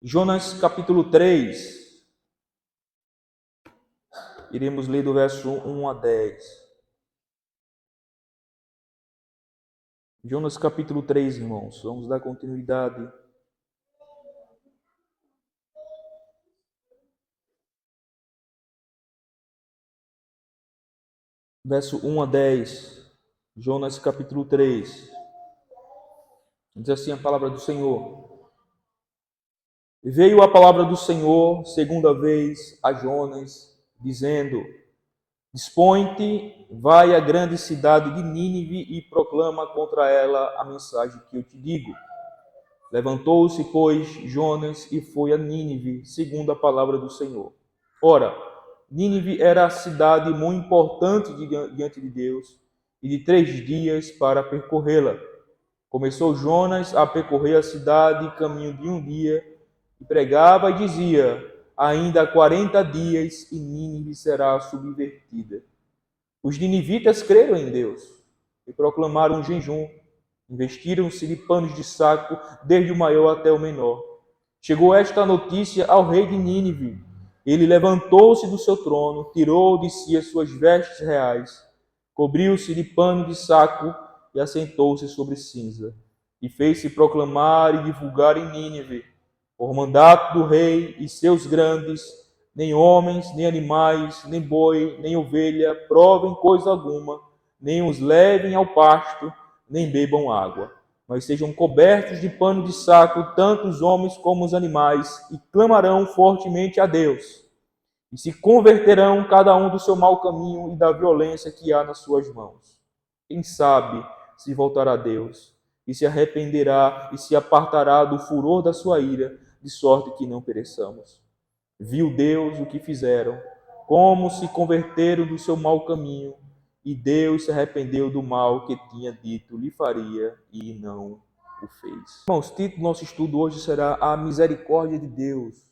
Jonas capítulo 3, iremos ler do verso 1 a 10. Jonas capítulo 3, irmãos, vamos dar continuidade. Verso 1 a 10, Jonas capítulo 3. Diz assim a palavra do Senhor. Veio a palavra do Senhor segunda vez a Jonas, dizendo: Dispõe-te, vai à grande cidade de Nínive e proclama contra ela a mensagem que eu te digo. Levantou-se, pois, Jonas e foi a Nínive, segundo a palavra do Senhor. Ora, Nínive era a cidade muito importante diante de Deus, e de 3 dias para percorrê-la. Começou Jonas a percorrer a cidade, caminho de 1 dia, e pregava e dizia: ainda 40 dias e Nínive será subvertida. Os ninivitas creram em Deus e proclamaram um jejum. Investiram-se de panos de saco, desde o maior até o menor. Chegou esta notícia ao rei de Nínive. Ele levantou-se do seu trono, tirou de si as suas vestes reais, cobriu-se de pano de saco e assentou-se sobre cinza. E fez-se proclamar e divulgar em Nínive, por mandato do rei e seus grandes: nem homens, nem animais, nem boi, nem ovelha provem coisa alguma, nem os levem ao pasto, nem bebam água, mas sejam cobertos de pano de saco, tanto os homens como os animais, e clamarão fortemente a Deus, e se converterão cada um do seu mau caminho e da violência que há nas suas mãos. Quem sabe se voltará a Deus, e se arrependerá e se apartará do furor da sua ira, de sorte que não pereçamos. Viu Deus o que fizeram, como se converteram do seu mau caminho, e Deus se arrependeu do mal que tinha dito lhe faria e não o fez. Irmãos, o título do nosso estudo hoje será A Misericórdia de Deus,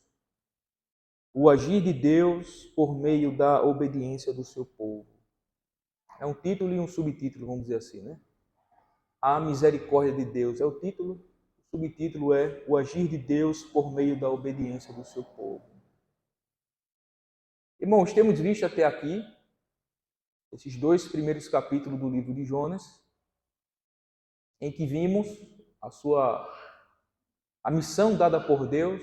o agir de Deus por meio da obediência do seu povo. É um título e um subtítulo, vamos dizer assim, né? A Misericórdia de Deus é o título, o subtítulo é o agir de Deus por meio da obediência do seu povo. Irmãos, temos visto até aqui esses 2 primeiros capítulos do livro de Jonas, em que vimos a missão dada por Deus,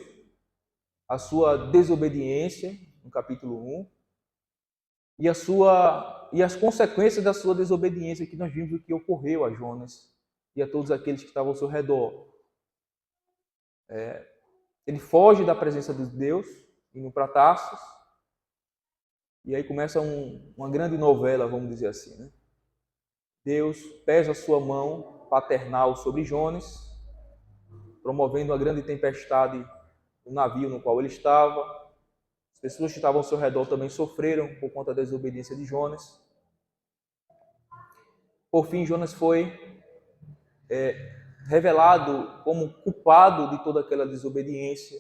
a sua desobediência, no capítulo 1, e as consequências da sua desobediência, que nós vimos o que ocorreu a Jonas e a todos aqueles que estavam ao seu redor. Ele foge da presença de Deus, indo para Tarsis, e aí começa uma grande novela, vamos dizer assim, né? Deus pesa a sua mão paternal sobre Jonas, promovendo uma grande tempestade no navio no qual ele estava. As pessoas que estavam ao seu redor também sofreram por conta da desobediência de Jonas. Por fim, Jonas foi revelado como culpado de toda aquela desobediência.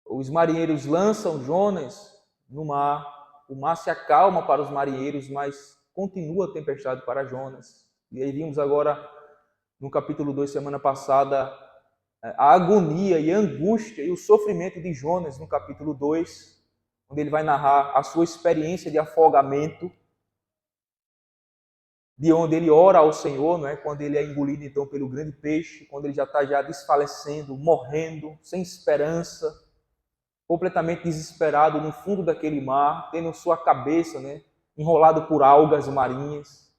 Os marinheiros lançam Jonas no mar, o mar se acalma para os marinheiros, mas continua a tempestade para Jonas. E aí vimos agora, no capítulo 2, semana passada, a agonia e a angústia e o sofrimento de Jonas no capítulo 2, onde ele vai narrar a sua experiência de afogamento, de onde ele ora ao Senhor, não é? Quando ele é engolido então pelo grande peixe, quando ele já está desfalecendo, morrendo, sem esperança, completamente desesperado no fundo daquele mar, tendo sua cabeça, né, enrolado por algas marinhas.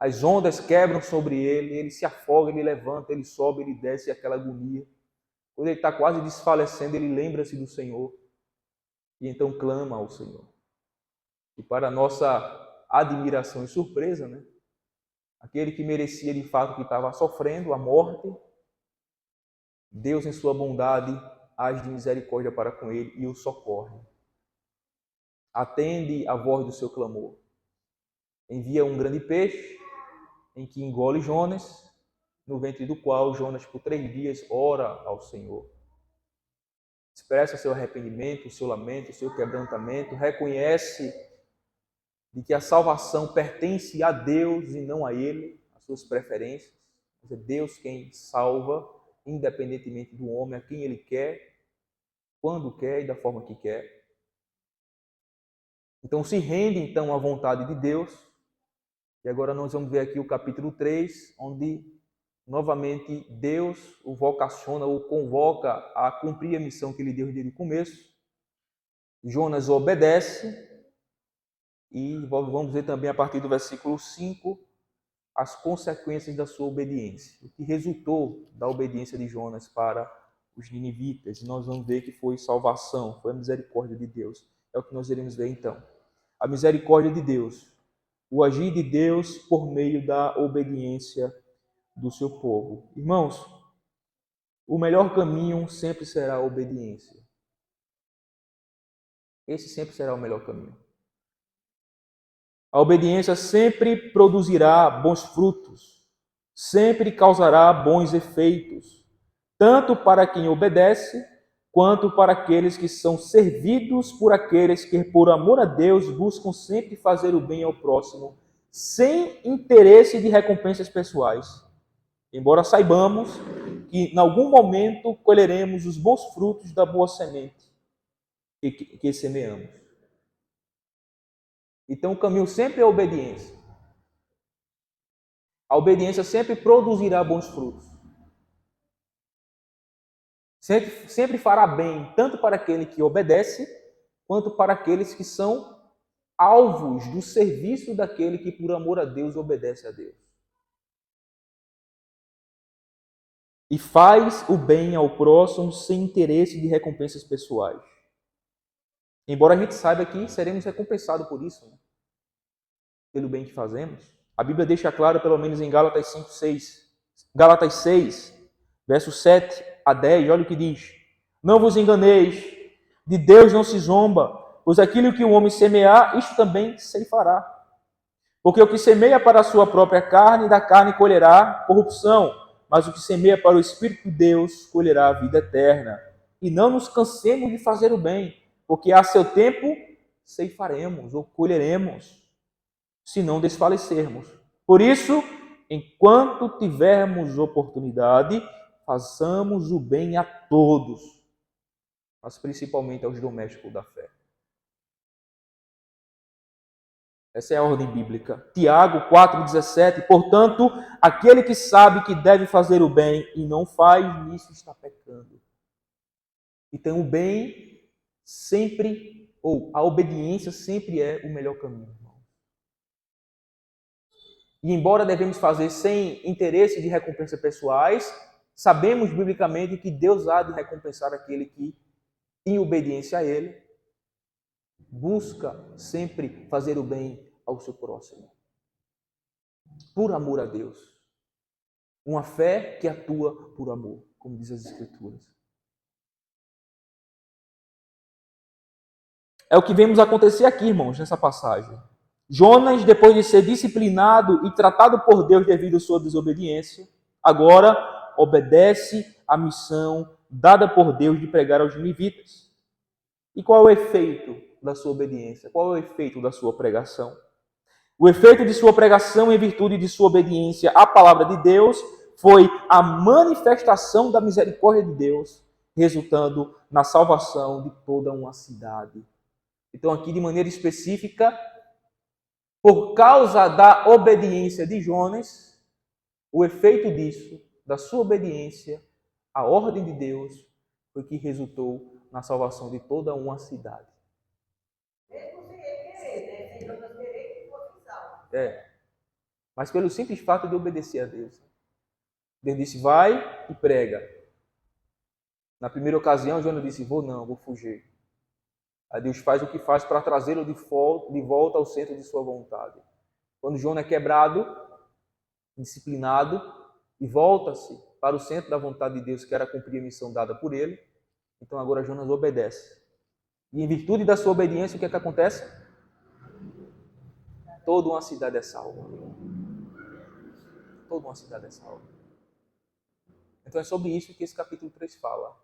As ondas quebram sobre ele se afoga, ele levanta, ele sobe, ele desce, aquela agonia. Quando ele está quase desfalecendo, ele lembra-se do Senhor e então clama ao Senhor. E para nossa admiração e surpresa, né, aquele que merecia de fato, que estava sofrendo a morte, Deus em sua bondade age de misericórdia para com ele e o socorre. Atende a voz do seu clamor. Envia um grande peixe em que engole Jonas, no ventre do qual Jonas por 3 dias ora ao Senhor. Expressa seu arrependimento, o seu lamento, o seu quebrantamento, reconhece de que a salvação pertence a Deus e não a ele, as suas preferências. É Deus quem salva, independentemente do homem, a quem ele quer, quando quer e da forma que quer. Então se rende então à vontade de Deus. E agora nós vamos ver aqui o capítulo 3, onde novamente Deus o vocaciona, o convoca a cumprir a missão que ele deu desde o começo. Jonas obedece e vamos ver também a partir do versículo 5 as consequências da sua obediência, o que resultou da obediência de Jonas para os ninivitas. E nós vamos ver que foi salvação, foi a misericórdia de Deus. É o que nós iremos ver então. A misericórdia de Deus, o agir de Deus por meio da obediência do seu povo. Irmãos, o melhor caminho sempre será a obediência. Esse sempre será o melhor caminho. A obediência sempre produzirá bons frutos, sempre causará bons efeitos, tanto para quem obedece, quanto para aqueles que são servidos por aqueles que, por amor a Deus, buscam sempre fazer o bem ao próximo, sem interesse de recompensas pessoais. Embora saibamos que, em algum momento, colheremos os bons frutos da boa semente que semeamos. Então, o caminho sempre é a obediência. A obediência sempre produzirá bons frutos. Sempre fará bem, tanto para aquele que obedece, quanto para aqueles que são alvos do serviço daquele que, por amor a Deus, obedece a Deus. E faz o bem ao próximo sem interesse de recompensas pessoais. Embora a gente saiba que seremos recompensados por isso, né? Pelo bem que fazemos. A Bíblia deixa claro, pelo menos em Gálatas 5, 6. Gálatas 6, versos 7 a 10, olha o que diz. Não vos enganeis, de Deus não se zomba, pois aquilo que o homem semear, isto também ceifará. Porque o que semeia para a sua própria carne, da carne colherá corrupção, mas o que semeia para o Espírito de Deus, colherá a vida eterna. E não nos cansemos de fazer o bem, porque a seu tempo ceifaremos ou colheremos, se não desfalecermos. Por isso, enquanto tivermos oportunidade, façamos o bem a todos, mas principalmente aos domésticos da fé. Essa é a ordem bíblica. Tiago 4,17. Portanto, aquele que sabe que deve fazer o bem e não faz, nisso está pecando. Então, o bem sempre, ou a obediência sempre é o melhor caminho. E embora devemos fazer sem interesse de recompensa pessoais, sabemos biblicamente que Deus há de recompensar aquele que, em obediência a Ele, busca sempre fazer o bem ao seu próximo. Por amor a Deus. Uma fé que atua por amor, como diz as Escrituras. É o que vemos acontecer aqui, irmãos, nessa passagem. Jonas, depois de ser disciplinado e tratado por Deus devido à sua desobediência, agora obedece à missão dada por Deus de pregar aos ninivitas. E qual é o efeito da sua obediência? Qual é o efeito da sua pregação? O efeito de sua pregação, em virtude de sua obediência à palavra de Deus, foi a manifestação da misericórdia de Deus, resultando na salvação de toda uma cidade. Então, aqui, de maneira específica, por causa da obediência de Jonas, o efeito disso, da sua obediência à ordem de Deus, foi que resultou na salvação de toda uma cidade. Mas pelo simples fato de obedecer a Deus. Deus disse, vai e prega. Na primeira ocasião, Jonas disse, vou fugir. Aí Deus faz o que faz para trazê-lo de volta ao centro de sua vontade. Quando Jonas é quebrado, disciplinado, e volta-se para o centro da vontade de Deus, que era cumprir a missão dada por ele, então agora Jonas obedece. E em virtude da sua obediência, o que é que acontece? Toda uma cidade é salva. Toda uma cidade é salva. Então é sobre isso que esse capítulo 3 fala.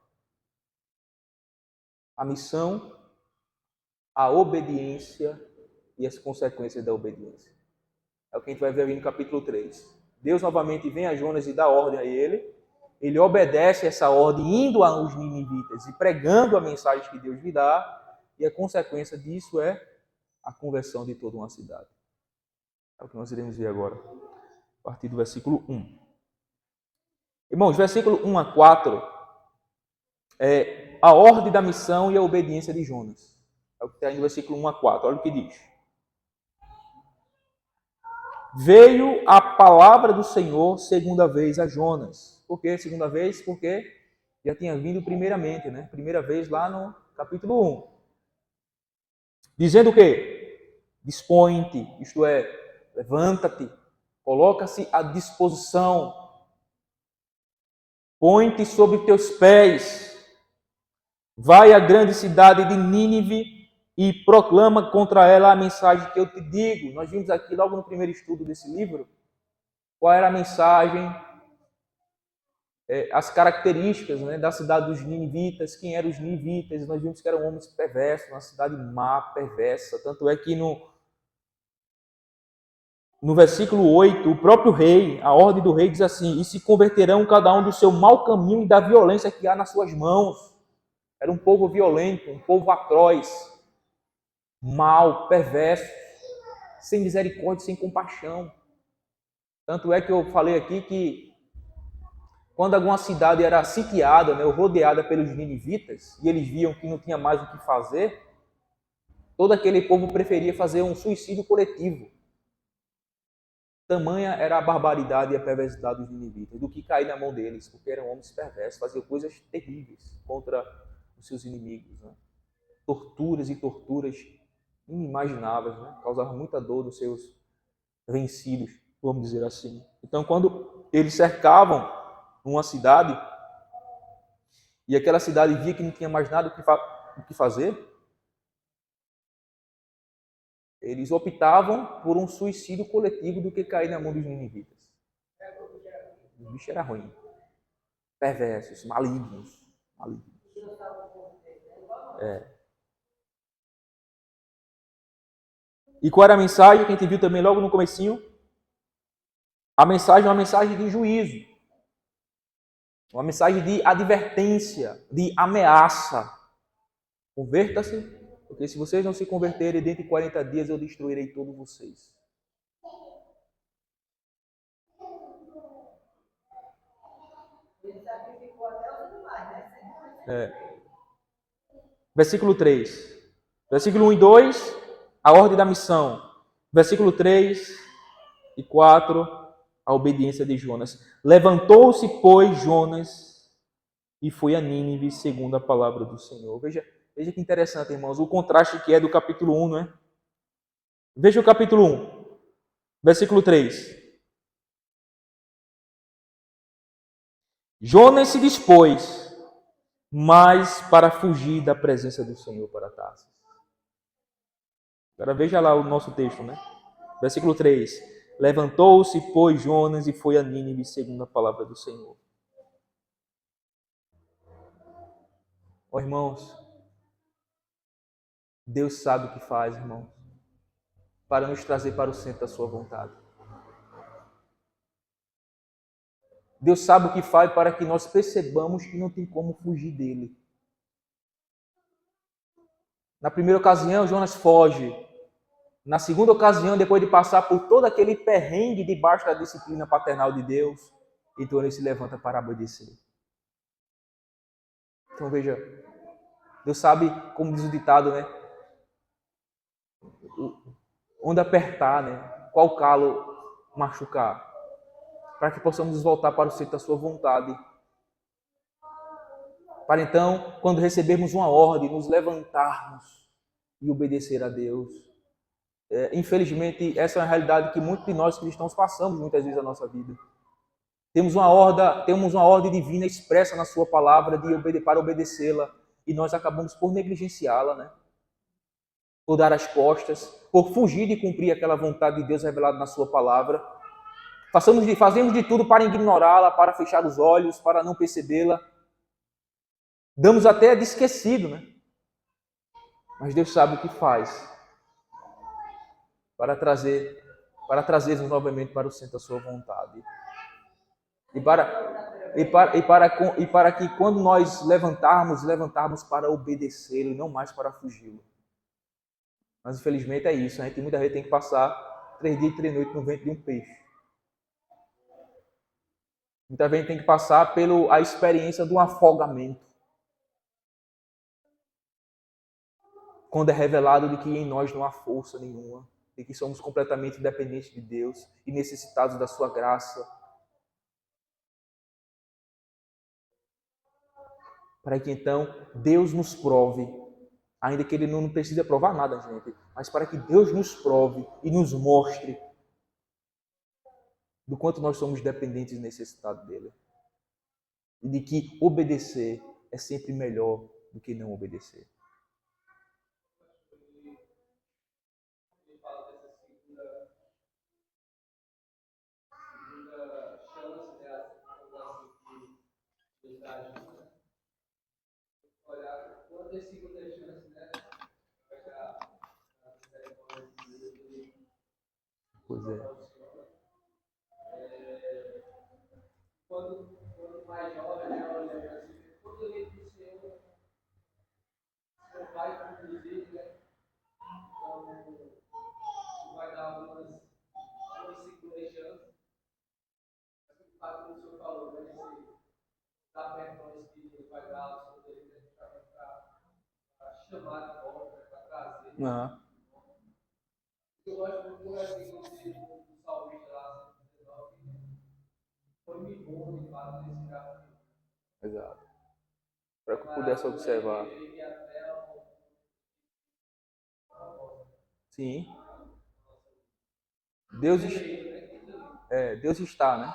A missão, a obediência e as consequências da obediência. É o que a gente vai ver ali no capítulo 3. Deus novamente vem a Jonas e dá ordem a ele, ele obedece essa ordem, indo aos ninivitas e pregando a mensagem que Deus lhe dá, e a consequência disso é a conversão de toda uma cidade. É o que nós iremos ver agora, a partir do versículo 1. Irmãos, versículo 1 a 4 é a ordem da missão e a obediência de Jonas. É o que está aí no versículo 1 a 4. Olha o que diz. Veio a palavra do Senhor segunda vez a Jonas. Por que segunda vez? Porque já tinha vindo primeiramente, né? Primeira vez lá no capítulo 1. Dizendo o quê? Dispõe-te, isto é, levanta-te, coloca-se à disposição, põe-te sobre teus pés, vai à grande cidade de Nínive e proclama contra ela a mensagem que eu te digo. Nós vimos aqui logo no primeiro estudo desse livro qual era a mensagem, as características, né, da cidade dos ninivitas, quem eram os ninivitas. Nós vimos que eram homens perversos, uma cidade má, perversa. Tanto é que no versículo 8, o próprio rei, a ordem do rei diz assim: e se converterão cada um do seu mau caminho e da violência que há nas suas mãos. Era um povo violento, um povo atroz, mau, perverso, sem misericórdia, sem compaixão. Tanto é que eu falei aqui que quando alguma cidade era sitiada, né, ou rodeada pelos ninivitas, e eles viam que não tinha mais o que fazer, todo aquele povo preferia fazer um suicídio coletivo. Tamanha era a barbaridade e a perversidade dos ninivitas, do que cair na mão deles, porque eram homens perversos, faziam coisas terríveis contra os seus inimigos, né? Torturas e torturas inimagináveis, né? Causavam muita dor nos seus vencidos, vamos dizer assim. Então, quando eles cercavam uma cidade e aquela cidade via que não tinha mais nada o que fazer, eles optavam por um suicídio coletivo do que cair na mão dos ninivitas. O bicho era ruim, perversos, malignos. E qual era a mensagem que a gente viu também logo no comecinho? A mensagem é uma mensagem de juízo, uma mensagem de advertência, de ameaça. Converta-se, porque se vocês não se converterem, dentro de 40 dias eu destruirei todos vocês. Versículo 3. Versículo 1 e 2, a ordem da missão. Versículo 3 e 4, a obediência de Jonas. Levantou-se, pois, Jonas e foi a Nínive, segundo a palavra do Senhor. Veja que interessante, irmãos, o contraste que é do capítulo 1, não é? Veja o capítulo 1, versículo 3. Jonas se dispôs, mas para fugir da presença do Senhor para Tarsis. Agora veja lá o nosso texto, né? Versículo 3. Levantou-se, pois, Jonas e foi a Nínive, segundo a palavra do Senhor. Ó, irmãos, Deus sabe o que faz, irmãos, para nos trazer para o centro da sua vontade. Deus sabe o que faz para que nós percebamos que não tem como fugir dele. Na primeira ocasião, Jonas foge. Na segunda ocasião, depois de passar por todo aquele perrengue debaixo da disciplina paternal de Deus, então ele se levanta para obedecer. Então veja, Deus sabe, como diz o ditado, né? Onde apertar, né? Qual calo machucar, para que possamos voltar para o centro da sua vontade. Para então, quando recebermos uma ordem, nos levantarmos e obedecer a Deus. Infelizmente, essa é uma realidade que muitos de nós cristãos passamos muitas vezes na nossa vida. Temos uma ordem divina expressa na sua palavra para obedecê-la, e nós acabamos por negligenciá-la, né? Por dar as costas, por fugir de cumprir aquela vontade de Deus revelada na sua palavra. Fazemos de tudo para ignorá-la, para fechar os olhos, para não percebê-la. Damos até de esquecido, né? Mas Deus sabe o que faz para trazer-nos novamente para o centro da sua vontade. E para e para que quando nós levantarmos para obedecê-lo e não mais para fugi-lo. Mas infelizmente é isso, a gente muitas vezes tem que passar 3 dias e 3 noites no ventre de um peixe. Muitas vezes tem que passar pela experiência do afogamento. Quando é revelado de que em nós não há força nenhuma, de que somos completamente dependentes de Deus e necessitados da sua graça. Para que então Deus nos prove, ainda que Ele não precise provar nada, gente, mas para que Deus nos prove e nos mostre do quanto nós somos dependentes e necessitados dEle. E de que obedecer é sempre melhor do que não obedecer. Pois é. Quando mais jovem, né, olha, quando ele disse, seu pai, inclusive, né, então, vai dar umas segundas chances, como o senhor falou, né, dá perdões que ele vai dar sobre ele, para chamar de volta, para trazer. Eu gosto muito do versículo do Salmista lá, 119, foi me bom de fato nesse caso. Exato. Para que eu pudesse observar. Sim. Deus está, né?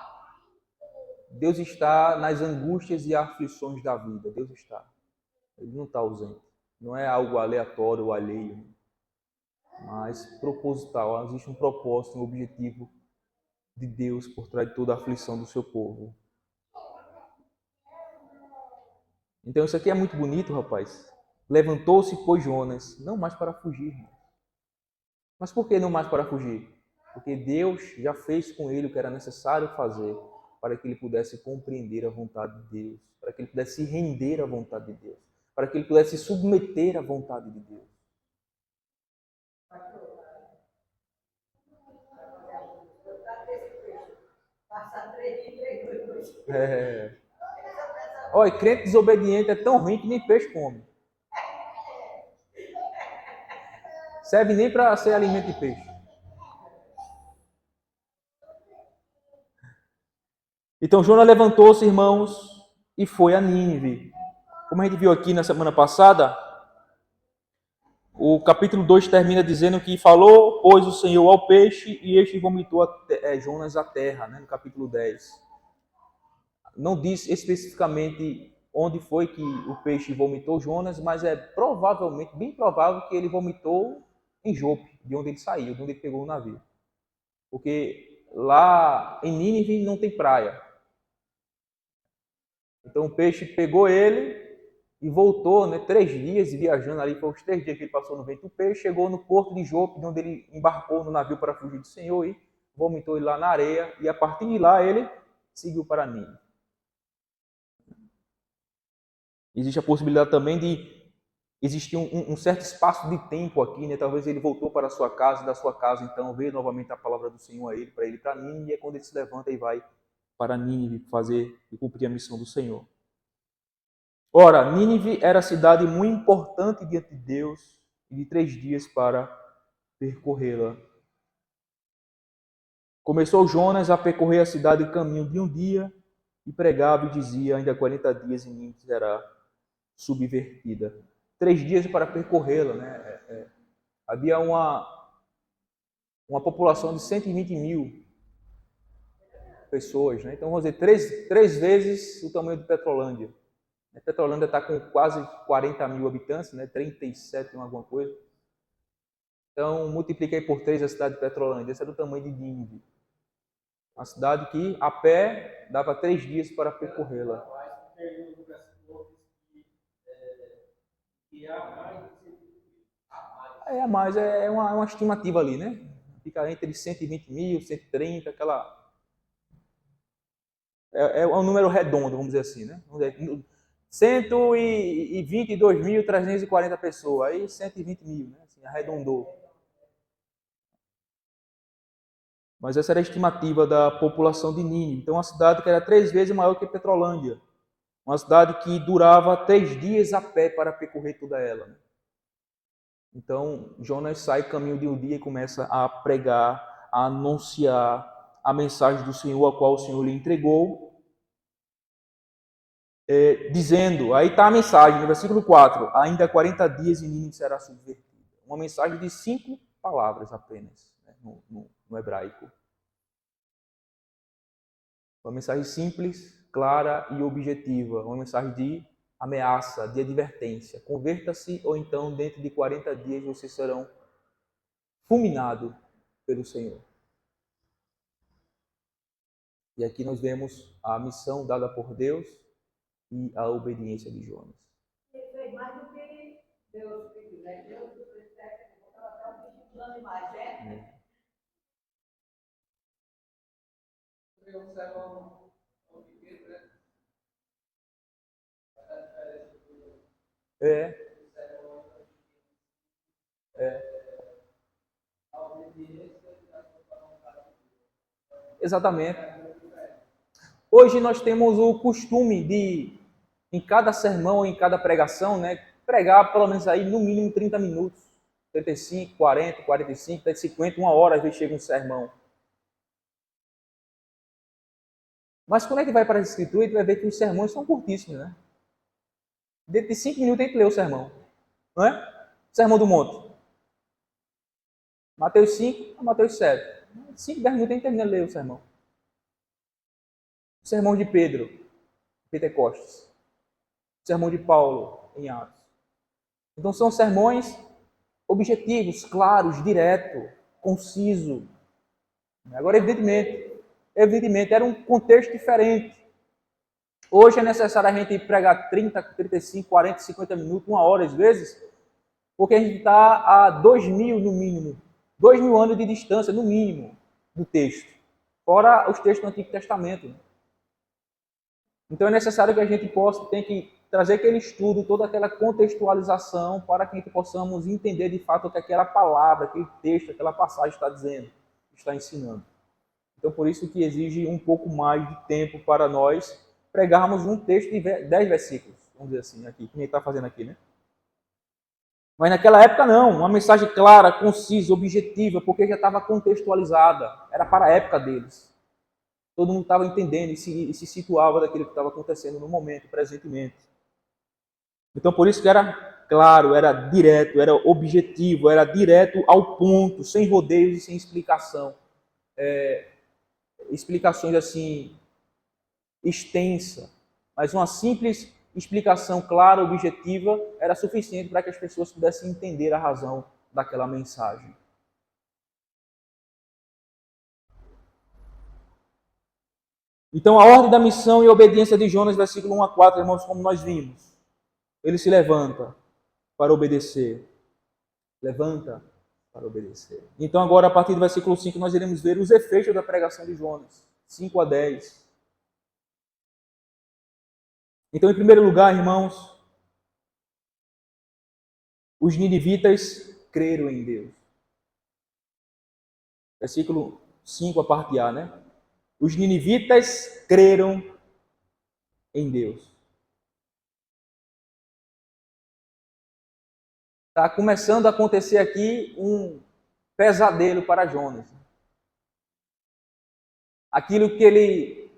Deus está nas angústias e aflições da vida. Deus está. Ele não está ausente. Não é algo aleatório ou alheio, mas proposital. Existe um propósito, um objetivo de Deus por trás de toda a aflição do seu povo. Então isso aqui é muito bonito, rapaz. Levantou-se, pois, Jonas, não mais para fugir. Mas por que não mais para fugir? Porque Deus já fez com ele o que era necessário fazer para que ele pudesse compreender a vontade de Deus, para que ele pudesse se render à vontade de Deus, para que ele pudesse se submeter à vontade de Deus. Olha, crente desobediente é tão ruim que nem peixe come. Serve nem para ser alimento de peixe. Então Jonas levantou-se, irmãos, e foi a Nínive. Como a gente viu aqui na semana passada, o capítulo 2 termina dizendo que falou, pois o Senhor ao peixe, e este vomitou Jonas à terra, né, no capítulo 10. Não diz especificamente onde foi que o peixe vomitou Jonas, mas é provavelmente, bem provável que ele vomitou em Jope, de onde ele saiu, de onde ele pegou o navio. Porque lá em Nínive não tem praia. Então o peixe pegou ele e voltou, né, 3 dias viajando ali, foi os 3 dias que ele passou no ventre do peixe, chegou no porto de Jope, onde ele embarcou no navio para fugir do Senhor e vomitou ele lá na areia, e a partir de lá ele seguiu para Nínive. Existe a possibilidade também de existir um certo espaço de tempo aqui, né? Talvez ele voltou para a sua casa, da sua casa então veio novamente a palavra do Senhor a ele, para ele para Nínive, e é quando ele se levanta e vai para Nínive fazer e cumprir a missão do Senhor. Ora, Nínive era a cidade muito importante diante de Deus e de 3 dias para percorrê-la. Começou Jonas a percorrer a cidade em caminho de um dia e pregava e dizia, ainda 40 dias e Nínive será subvertida. 3 dias para percorrê-la, né? Havia uma população de 120 mil pessoas, né? Então vamos dizer, três vezes o tamanho de Petrolândia. Petrolândia está com quase 40 mil habitantes, né? 37 alguma coisa. Então multiplica aí por 3 a cidade de Petrolândia. Esse é do tamanho de Nínive. Uma cidade que a pé dava 3 dias para percorrê-la. É mais, é uma estimativa ali, né? Fica entre 120 mil, 130, aquela É um número redondo, vamos dizer assim, né? 122.340 pessoas, aí 120 mil, né? Assim, arredondou. Mas essa era a estimativa da população de Nínive. Então, uma cidade que era 3 vezes maior que Petrolândia. Uma cidade que durava 3 dias a pé para percorrer toda ela. Né? Então, Jonas sai caminho de um dia e começa a pregar, a anunciar a mensagem do Senhor, a qual o Senhor lhe entregou, dizendo, aí está a mensagem, no versículo 4, ainda 40 dias e Nínive será subvertida. Uma mensagem de 5 palavras apenas, né, no hebraico. Uma mensagem simples, clara e objetiva. Uma mensagem de ameaça, de advertência. Converta-se ou então dentro de 40 dias vocês serão fulminados pelo Senhor. E aqui nós vemos a missão dada por Deus e a obediência de Jonas. Ele fez mais do que Deus pediu, né? Deus estava até um bicho de animais, né? É. Exatamente. Hoje nós temos o costume de, em cada sermão, em cada pregação, né, pregar pelo menos aí no mínimo 30 minutos. 35, 40, 45, até 50, 1 hora, às vezes chega um sermão. Mas quando a gente vai para a Escritura, a gente vai ver que os sermões são curtíssimos, né? Dentro de 5 minutos a gente lê o sermão. Não é? Sermão do Monte. Mateus 5 a Mateus 7. 5, 10 minutos a gente termina de ler o sermão. O sermão de Pedro, Pentecostes. O sermão de Paulo, em Atos. Então são sermões objetivos, claros, direto, conciso. Agora, evidentemente, era um contexto diferente. Hoje é necessário a gente pregar 30, 35, 40, 50 minutos, 1 hora às vezes, porque a gente está a 2.000 no mínimo, 2.000 anos de distância no mínimo do texto, fora os textos do Antigo Testamento. Então é necessário que a gente tem que trazer aquele estudo, toda aquela contextualização para que a gente possamos entender de fato o que aquela palavra, aquele texto, aquela passagem está dizendo, está ensinando. Então por isso que exige um pouco mais de tempo para nós pregarmos um texto de 10 versículos, vamos dizer assim, aqui, que a gente está fazendo aqui, né? Mas naquela época não, uma mensagem clara, concisa, objetiva, porque já estava contextualizada, era para a época deles. Todo mundo estava entendendo e se situava daquilo que estava acontecendo no momento, presentemente. Então, por isso que era claro, era direto, era objetivo, era direto ao ponto, sem rodeios e sem explicação. Explicações assim, extensa, mas uma simples explicação clara, objetiva, era suficiente para que as pessoas pudessem entender a razão daquela mensagem. Então, a ordem da missão e a obediência de Jonas, versículo 1 a 4, irmãos, como nós vimos. Ele se levanta para obedecer. Levanta para obedecer. Então, agora, a partir do versículo 5, nós iremos ver os efeitos da pregação de Jonas. 5 a 10. Então, em primeiro lugar, irmãos, os ninivitas creram em Deus. Versículo 5, a parte A, né? Os ninivitas creram em Deus. Está começando a acontecer aqui um pesadelo para Jonas. Aquilo que ele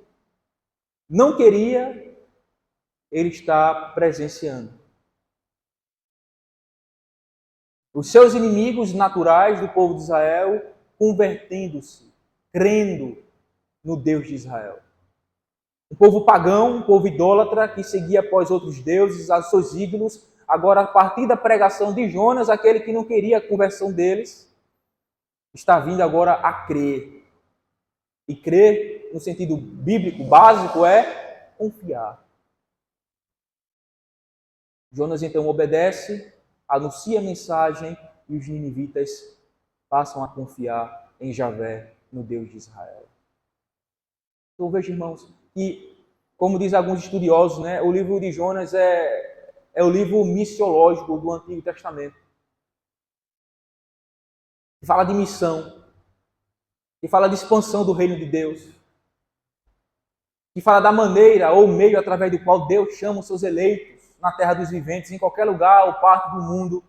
não queria, ele está presenciando. Os seus inimigos naturais do povo de Israel convertendo-se, crendo no Deus de Israel. Um povo pagão, um povo idólatra que seguia após outros deuses, aos seus ídolos. Agora, a partir da pregação de Jonas, aquele que não queria a conversão deles, está vindo agora a crer. E crer, no sentido bíblico básico, é confiar. Jonas então obedece, anuncia a mensagem e os ninivitas passam a confiar em Javé, no Deus de Israel. Então veja, irmãos, que, como dizem alguns estudiosos, né, o livro de Jonas é o livro missiológico do Antigo Testamento. Que fala de missão, que fala de expansão do reino de Deus, que fala da maneira ou meio através do qual Deus chama os seus eleitos na terra dos viventes, em qualquer lugar ou parte do mundo.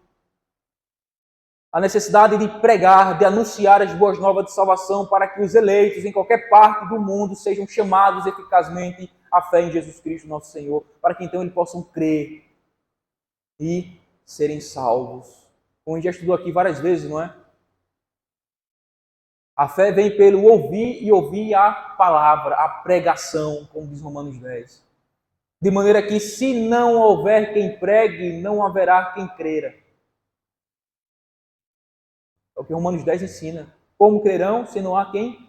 A necessidade de pregar, de anunciar as boas novas de salvação para que os eleitos em qualquer parte do mundo sejam chamados eficazmente à fé em Jesus Cristo, nosso Senhor, para que então eles possam crer e serem salvos. Como a gente já estudou aqui várias vezes, não é? A fé vem pelo ouvir e ouvir a palavra, a pregação, como diz Romanos 10. De maneira que, se não houver quem pregue, não haverá quem creira. É o que Romanos 10 ensina. Como crerão se não há quem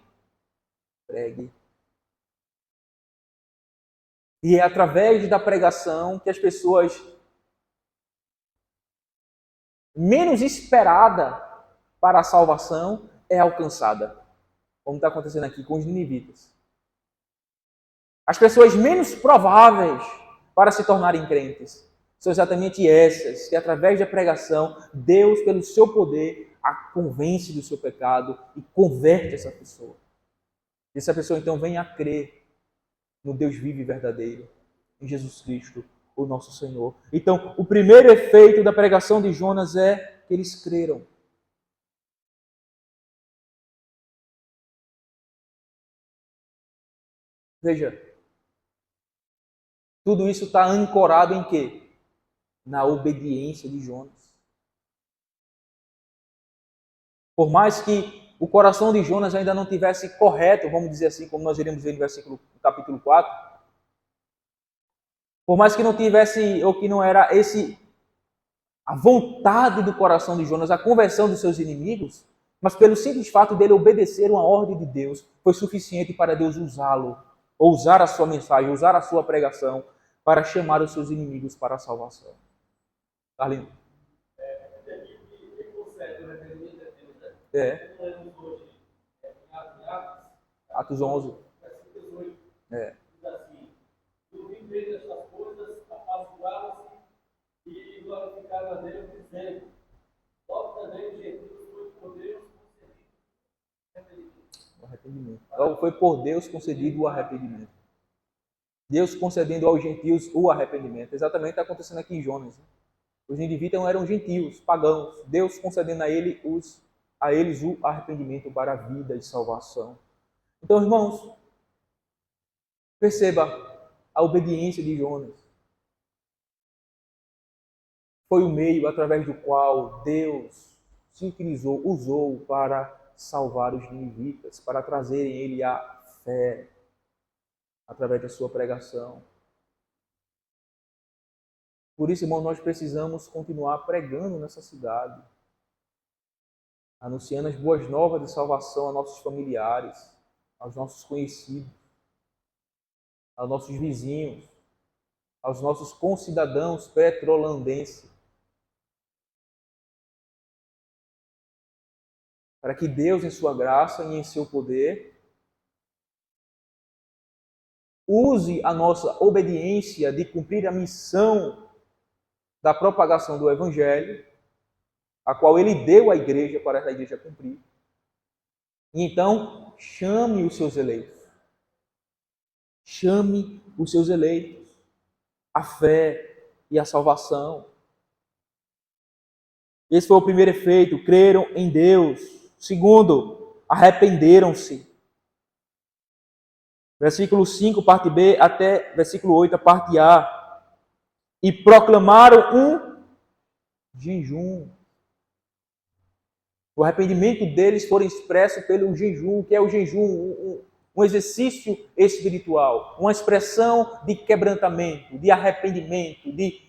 pregue? E é através da pregação que as pessoas menos esperadas para a salvação é alcançada. Como está acontecendo aqui com os ninivitas. As pessoas menos prováveis para se tornarem crentes são exatamente essas, que através da pregação, Deus, pelo seu poder, a convence do seu pecado e converte essa pessoa. E essa pessoa então vem a crer no Deus vivo e verdadeiro, em Jesus Cristo, o nosso Senhor. Então, o primeiro efeito da pregação de Jonas é que eles creram. Veja, tudo isso está ancorado em quê? Na obediência de Jonas. Por mais que o coração de Jonas ainda não tivesse correto, vamos dizer assim, como nós iremos ver no capítulo 4, por mais que não tivesse, ou que não era a vontade do coração de Jonas, a conversão dos seus inimigos, mas pelo simples fato dele obedecer uma ordem de Deus, foi suficiente para Deus usá-lo, ou usar a sua mensagem, usar a sua pregação, para chamar os seus inimigos para a salvação. Carlinhos? Atos 11. No fim fez estas coisas, apaziguaram-se e glorificaram a Deus, dizendo: logo também os gentios foi por Deus concedido o arrependimento. Então, foi por Deus concedido o arrependimento. Deus concedendo aos gentios o arrependimento. Exatamente está acontecendo aqui em Jonas. Os ninivitas eram gentios, pagãos. Deus concedendo a eles o arrependimento para a vida e salvação. Então, irmãos, perceba a obediência de Jonas. Foi o meio através do qual Deus se utilizou, usou para salvar os ninivitas, para trazerem ele a fé através da sua pregação. Por isso, irmão, nós precisamos continuar pregando nessa cidade, anunciando as boas novas de salvação a nossos familiares, aos nossos conhecidos, aos nossos vizinhos, aos nossos concidadãos petrolandenses, para que Deus, em sua graça e em seu poder, use a nossa obediência de cumprir a missão da propagação do Evangelho, a qual Ele deu à igreja para a igreja cumprir. E então, chame os seus eleitos. Chame os seus eleitos à fé e à salvação. Esse foi o primeiro efeito, creram em Deus. Segundo, arrependeram-se. Versículo 5, parte B, até versículo 8, a parte A. E proclamaram um jejum. O arrependimento deles foi expresso pelo jejum, que é o jejum, um exercício espiritual, uma expressão de quebrantamento, de arrependimento, de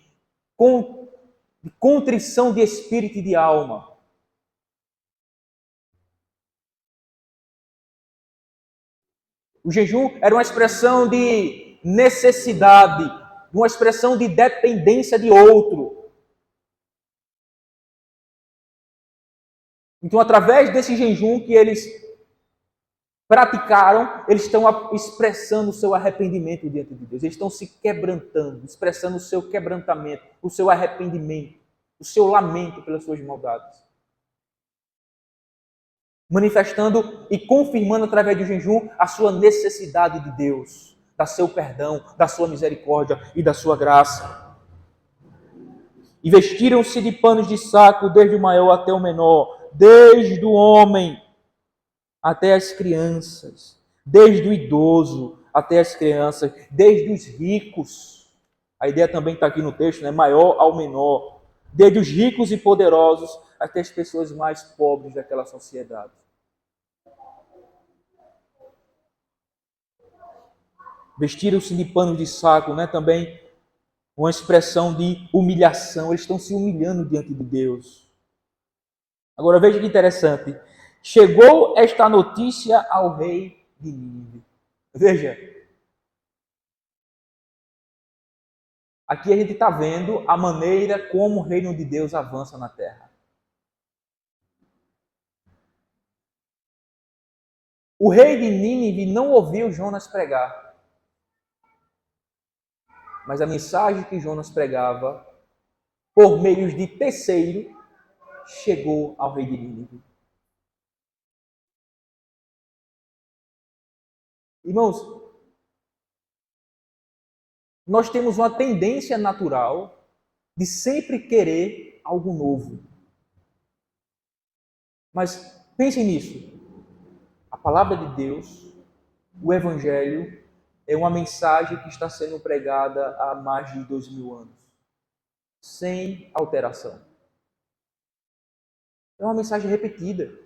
contrição de espírito e de alma. O jejum era uma expressão de necessidade, uma expressão de dependência de outro. Então, através desse jejum que eles praticaram, eles estão expressando o seu arrependimento diante de Deus. Eles estão se quebrantando, expressando o seu quebrantamento, o seu arrependimento, o seu lamento pelas suas maldades. Manifestando e confirmando através do jejum a sua necessidade de Deus, da seu perdão, da sua misericórdia e da sua graça. E vestiram-se de panos de saco, desde o maior até o menor, desde o homem até as crianças, desde o idoso até as crianças, desde os ricos. A ideia também está aqui no texto, né? Maior ao menor. Desde os ricos e poderosos até as pessoas mais pobres daquela sociedade. Vestiram-se de panos de saco, né? Também uma expressão de humilhação. Eles estão se humilhando diante de Deus. Agora veja que interessante. Chegou esta notícia ao rei de Nínive. Veja. Aqui a gente está vendo a maneira como o reino de Deus avança na terra. O rei de Nínive não ouviu Jonas pregar. Mas a mensagem que Jonas pregava, por meios de terceiro, chegou ao rei de Nínive. Irmãos, nós temos uma tendência natural de sempre querer algo novo. Mas pensem nisso. A palavra de Deus, o Evangelho, é uma mensagem que está sendo pregada há mais de 2000 anos. Sem alteração. É uma mensagem repetida.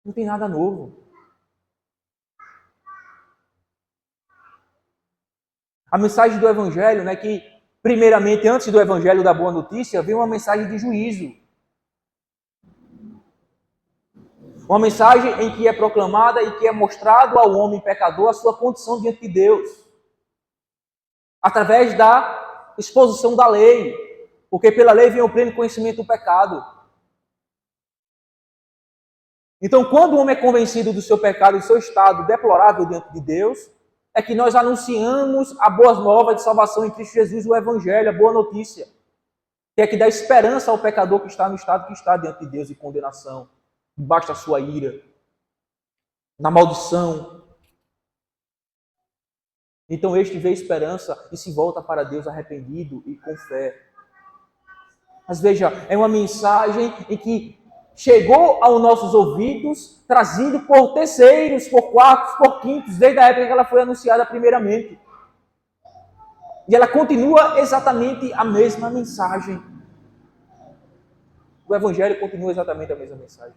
Não tem nada novo. A mensagem do Evangelho, né, que primeiramente, antes do Evangelho da Boa Notícia, vem uma mensagem de juízo. Uma mensagem em que é proclamada e que é mostrado ao homem pecador a sua condição diante de Deus. Através da exposição da lei. Porque pela lei vem o pleno conhecimento do pecado. Então, quando o homem é convencido do seu pecado, do seu estado deplorável diante de Deus, é que nós anunciamos a boa nova de salvação em Cristo Jesus, o Evangelho, a boa notícia. Que é que dá esperança ao pecador que está no estado que está diante de Deus de condenação, debaixo da sua ira, na maldição. Então este vê esperança e se volta para Deus arrependido e com fé. Mas veja, é uma mensagem em que chegou aos nossos ouvidos, trazido por terceiros, por quartos, por quintos, desde a época que ela foi anunciada primeiramente. E ela continua exatamente a mesma mensagem. O Evangelho continua exatamente a mesma mensagem.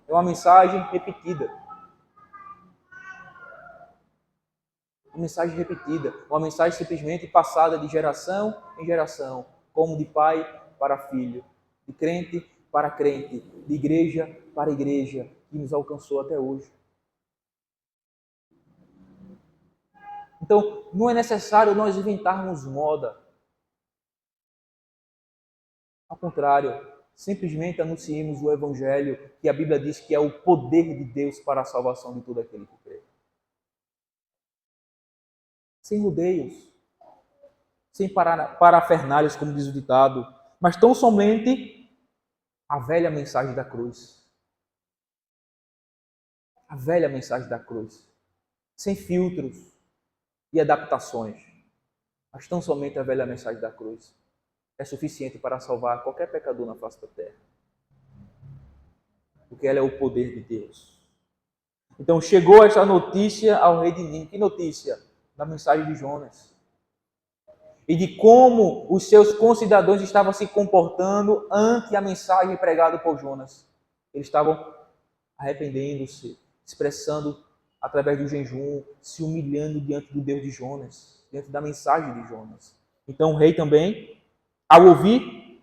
É uma mensagem repetida. Uma mensagem repetida. Uma mensagem simplesmente passada de geração em geração, como de pai para filho, de crente para crente, de igreja para igreja, que nos alcançou até hoje. Então, não é necessário nós inventarmos moda. Ao contrário, simplesmente anunciemos o Evangelho, que a Bíblia diz que é o poder de Deus para a salvação de todo aquele que crê. Sem rodeios, sem parafernálias, como diz o ditado, mas tão somente a velha mensagem da cruz. A velha mensagem da cruz. Sem filtros e adaptações, mas tão somente a velha mensagem da cruz é suficiente para salvar qualquer pecador na face da terra. Porque ela é o poder de Deus. Então chegou esta notícia ao rei de Nínive. Que notícia? Da mensagem de Jonas. E de como os seus concidadãos estavam se comportando ante a mensagem pregada por Jonas. Eles estavam arrependendo-se, expressando através do jejum, se humilhando diante do Deus de Jonas, diante da mensagem de Jonas. Então o rei também, ao ouvir,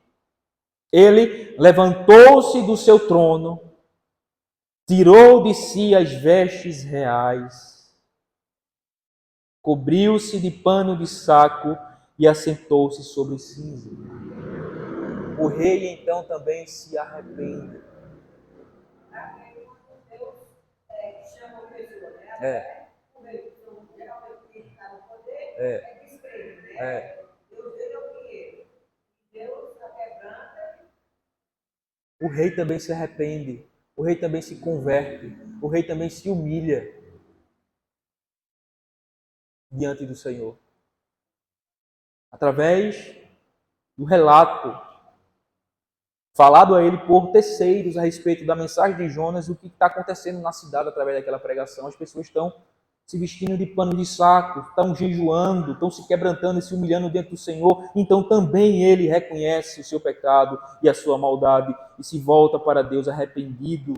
ele levantou-se do seu trono, tirou de si as vestes reais, cobriu-se de pano de saco e assentou-se sobre cinza. O rei então também se arrepende. aquele quando Deus chama a pessoa, né? É. Geralmente quem está no poder É. descreve, né? É. Deus dele é o que? Deus quebranta. O rei também se arrepende. O rei também se converte. O rei também se humilha diante do Senhor. Através do relato falado a ele por terceiros a respeito da mensagem de Jonas, o que está acontecendo na cidade através daquela pregação. As pessoas estão se vestindo de pano de saco, estão jejuando, estão se quebrantando e se humilhando diante do Senhor. Então também ele reconhece o seu pecado e a sua maldade e se volta para Deus arrependido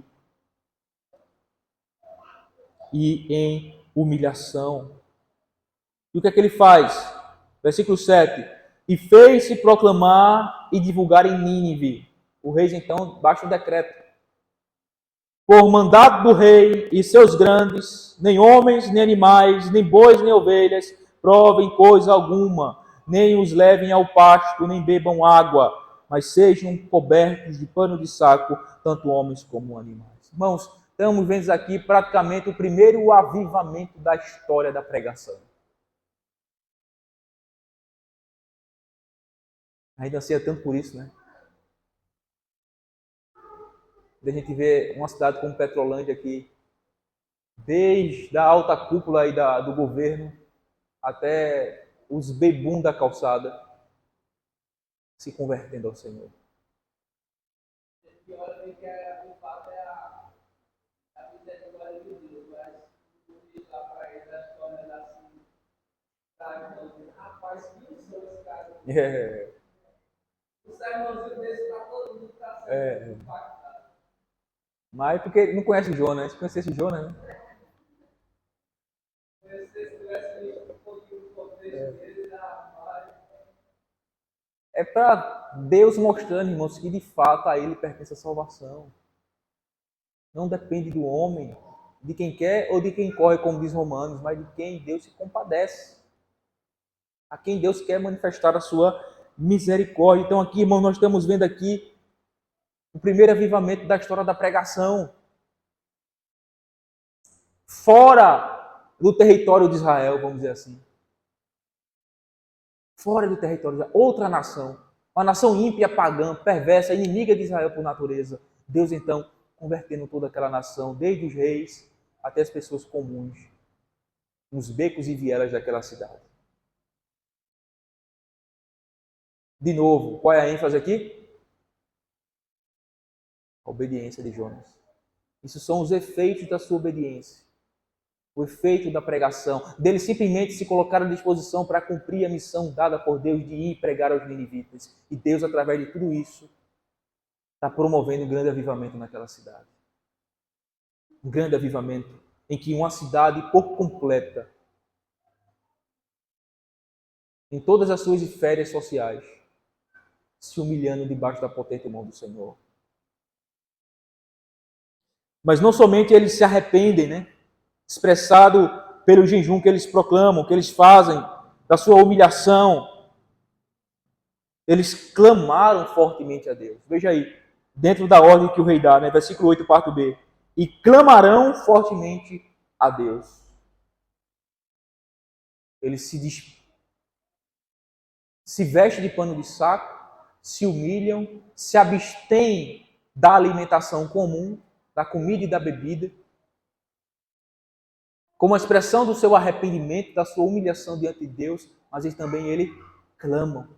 e em humilhação. E o que é que ele faz? Versículo 7. E fez-se proclamar e divulgar em Nínive. O rei então baixa um decreto. Por mandado do rei e seus grandes, nem homens, nem animais, nem bois, nem ovelhas, provem coisa alguma, nem os levem ao pasto, nem bebam água, mas sejam cobertos de pano de saco, tanto homens como animais. Irmãos, estamos vendo aqui praticamente o primeiro avivamento da história da pregação. Ainda anseia tanto por isso, né? A gente vê uma cidade como Petrolândia aqui, desde a alta cúpula aí do governo até os bebum da calçada se convertendo ao Senhor. E olha que o fato é a misericórdia de Deus, mas não lá para ele a história assim, rapaz, que usou esse cara. O sermãozinho desse para todo mundo está sendo impactado. Mas porque não conhece Jonas, se conhecesse Jonas, né? Se tivesse visto um pouquinho do contexto dele, É para Deus mostrando, irmãos, que de fato a Ele pertence a salvação. Não depende do homem, de quem quer ou de quem corre, como diz Romanos, mas de quem Deus se compadece. A quem Deus quer manifestar a sua misericórdia. Então aqui, irmãos, nós estamos vendo aqui o primeiro avivamento da história da pregação. Fora do território de Israel, vamos dizer assim. Fora do território de Israel. Outra nação. Uma nação ímpia, pagã, perversa, inimiga de Israel por natureza. Deus, então, convertendo toda aquela nação, desde os reis até as pessoas comuns, nos becos e vielas daquela cidade. De novo, qual é a ênfase aqui? A obediência de Jonas. Isso são os efeitos da sua obediência. O efeito da pregação, dele simplesmente se colocar à disposição para cumprir a missão dada por Deus de ir pregar aos ninivitas. E Deus, através de tudo isso, está promovendo um grande avivamento naquela cidade. Um grande avivamento em que uma cidade por completa, em todas as suas esferas sociais, se humilhando debaixo da potente mão do Senhor. Mas não somente eles se arrependem, né? Expressado pelo jejum que eles proclamam, que eles fazem, da sua humilhação. Eles clamaram fortemente a Deus. Veja aí, dentro da ordem que o rei dá, né? Versículo 8, parte B. E clamarão fortemente a Deus. Eles se vestem de pano de saco, se humilham, se abstêm da alimentação comum, da comida e da bebida, como expressão do seu arrependimento, da sua humilhação diante de Deus, mas eles também clamam.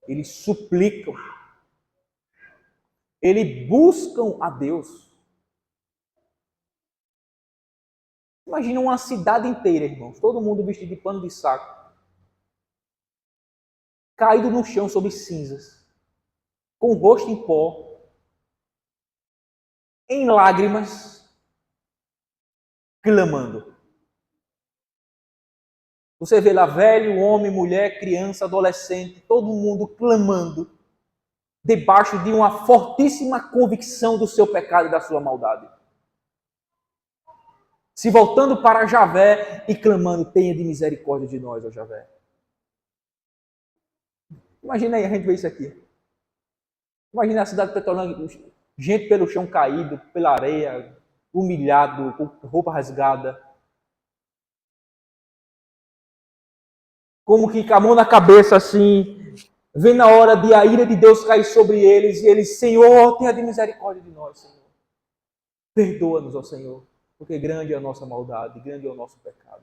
Eles suplicam. Eles buscam a Deus. Imagina uma cidade inteira, irmãos, todo mundo vestido de pano de saco, caído no chão sob cinzas, com o rosto em pó, em lágrimas, clamando. Você vê lá velho, homem, mulher, criança, adolescente, todo mundo clamando, debaixo de uma fortíssima convicção do seu pecado e da sua maldade. Se voltando para Javé e clamando, tenha de misericórdia de nós, ó Javé. Imagina aí a gente ver isso aqui. Imagina a cidade de Petrolândia, gente pelo chão caído, pela areia, humilhado, com roupa rasgada. Como que com a mão na cabeça assim, vem na hora de a ira de Deus cair sobre eles, e eles, Senhor, tenha de misericórdia de nós, Senhor. Perdoa-nos, ó Senhor, porque grande é a nossa maldade, grande é o nosso pecado.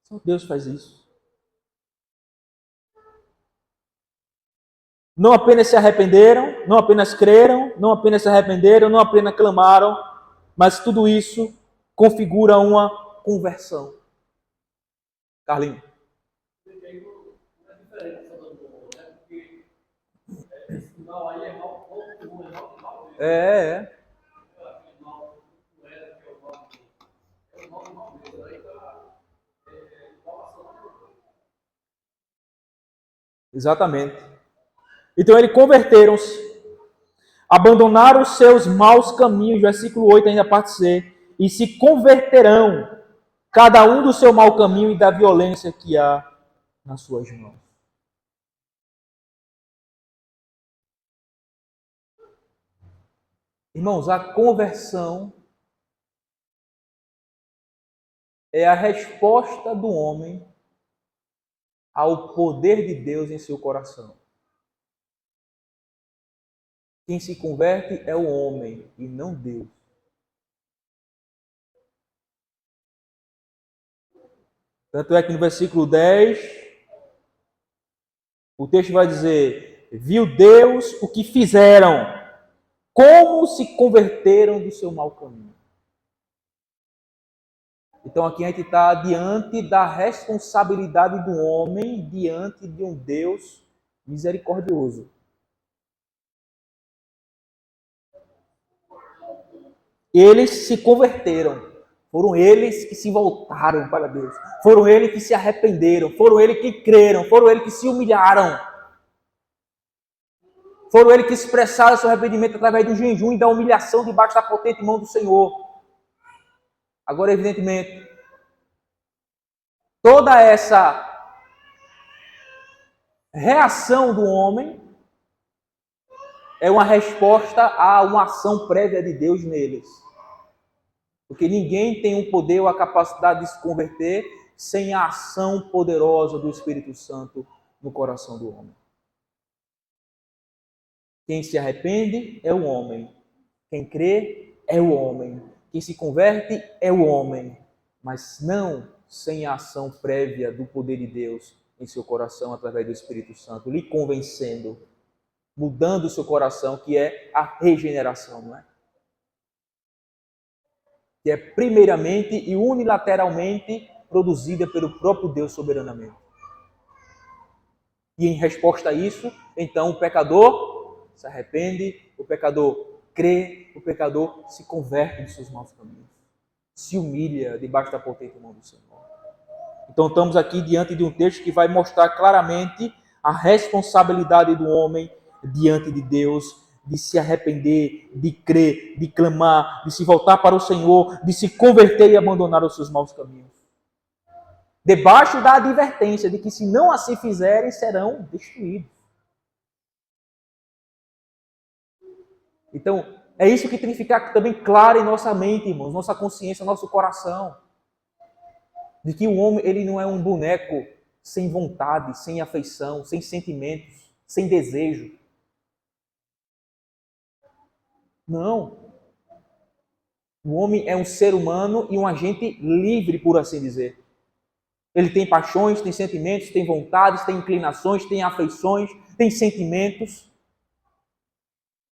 Só Deus faz isso. Não apenas se arrependeram, não apenas creram, não apenas se arrependeram, não apenas clamaram, mas tudo isso configura uma conversão. Carlinhos. É. Exatamente. Então eles converteram-se, abandonaram os seus maus caminhos, versículo 8, ainda parte C, e se converterão, cada um do seu mau caminho e da violência que há nas suas mãos. Irmãos, a conversão é a resposta do homem ao poder de Deus em seu coração. Quem se converte é o homem e não Deus. Tanto é que no versículo 10, o texto vai dizer: viu Deus o que fizeram, como se converteram do seu mau caminho. Então aqui a gente está diante da responsabilidade do homem, diante de um Deus misericordioso. Eles se converteram. Foram eles que se voltaram para Deus. Foram eles que se arrependeram. Foram eles que creram. Foram eles que se humilharam. Foram eles que expressaram seu arrependimento através do jejum e da humilhação debaixo da potente mão do Senhor. Agora, evidentemente, toda essa reação do homem é uma resposta a uma ação prévia de Deus neles. Porque ninguém tem o poder ou a capacidade de se converter sem a ação poderosa do Espírito Santo no coração do homem. Quem se arrepende é o homem. Quem crê é o homem. Quem se converte é o homem. Mas não sem a ação prévia do poder de Deus em seu coração através do Espírito Santo, lhe convencendo, mudando o seu coração, que é a regeneração, não é? Que é primeiramente e unilateralmente produzida pelo próprio Deus soberanamente. E em resposta a isso, então o pecador se arrepende, o pecador crê, o pecador se converte dos seus maus caminhos, se humilha debaixo da potente mão do Senhor. Então estamos aqui diante de um texto que vai mostrar claramente a responsabilidade do homem diante de Deus, de se arrepender, de crer, de clamar, de se voltar para o Senhor, de se converter e abandonar os seus maus caminhos. Debaixo da advertência de que se não assim fizerem, serão destruídos. Então, é isso que tem que ficar também claro em nossa mente, irmãos, nossa consciência, nosso coração. De que o homem, ele não é um boneco sem vontade, sem afeição, sem sentimentos, sem desejo. Não. O homem é um ser humano e um agente livre, por assim dizer. Ele tem paixões, tem sentimentos, tem vontades, tem inclinações, tem afeições, tem sentimentos.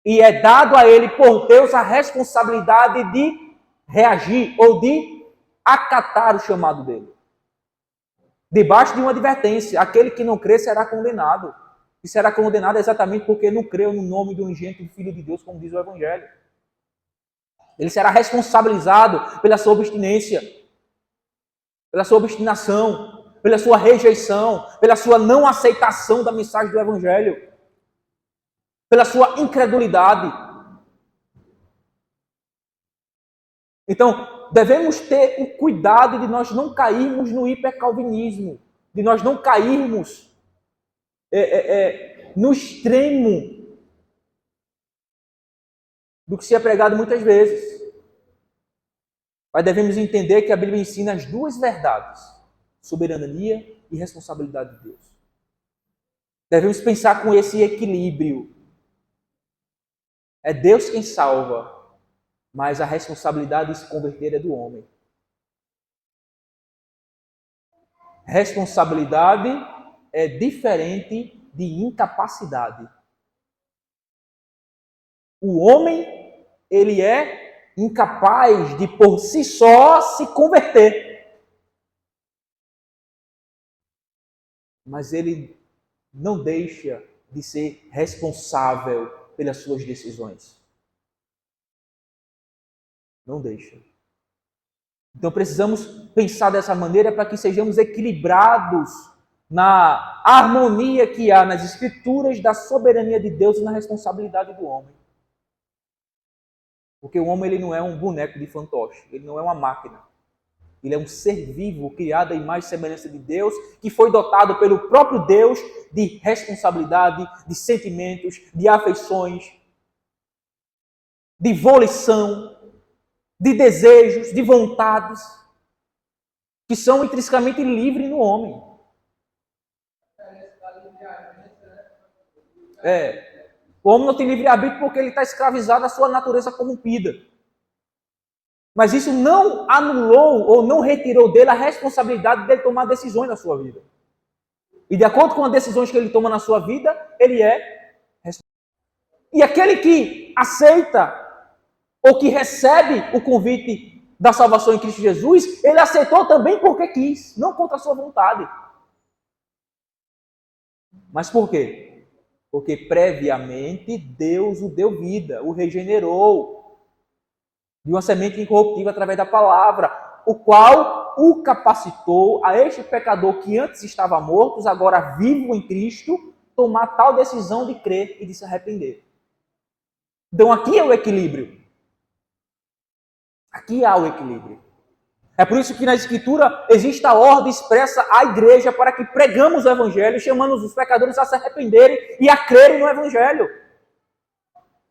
E é dado a ele por Deus a responsabilidade de reagir ou de acatar o chamado dele. Debaixo de uma advertência, aquele que não crê será condenado. E será condenado exatamente porque não creu no nome do unigênito Filho de Deus, como diz o Evangelho. Ele será responsabilizado pela sua obstinência, pela sua obstinação, pela sua rejeição, pela sua não aceitação da mensagem do Evangelho, pela sua incredulidade. Então, devemos ter o cuidado de nós não cairmos no hipercalvinismo, de nós não cairmos no extremo do que se é pregado muitas vezes. Mas devemos entender que a Bíblia ensina as duas verdades: soberania e responsabilidade de Deus. Devemos pensar com esse equilíbrio. É Deus quem salva, mas a responsabilidade de se converter é do homem. Responsabilidade é diferente de incapacidade. O homem, ele é incapaz de por si só se converter. Mas ele não deixa de ser responsável pelas suas decisões. Não deixa. Então precisamos pensar dessa maneira para que sejamos equilibrados na harmonia que há nas Escrituras da soberania de Deus e na responsabilidade do homem. Porque o homem, ele não é um boneco de fantoche, ele não é uma máquina. Ele é um ser vivo, criado à imagem e semelhança de Deus, que foi dotado pelo próprio Deus de responsabilidade, de sentimentos, de afeições, de volição, de desejos, de vontades, que são intrinsecamente livres no homem. O homem não tem livre-arbítrio porque ele está escravizado à sua natureza corrompida. Mas isso não anulou ou não retirou dele a responsabilidade dele tomar decisões na sua vida. E de acordo com as decisões que ele toma na sua vida, ele é responsável. E aquele que aceita ou que recebe o convite da salvação em Cristo Jesus, ele aceitou também porque quis, não contra a sua vontade. Mas por quê? Porque previamente Deus o deu vida, o regenerou de uma semente incorruptível através da palavra, o qual o capacitou a este pecador que antes estava morto, agora vivo em Cristo, tomar tal decisão de crer e de se arrepender. Então aqui é o equilíbrio. Aqui há o equilíbrio. É por isso que na Escritura existe a ordem expressa à igreja para que pregamos o Evangelho, chamando os pecadores a se arrependerem e a crerem no Evangelho.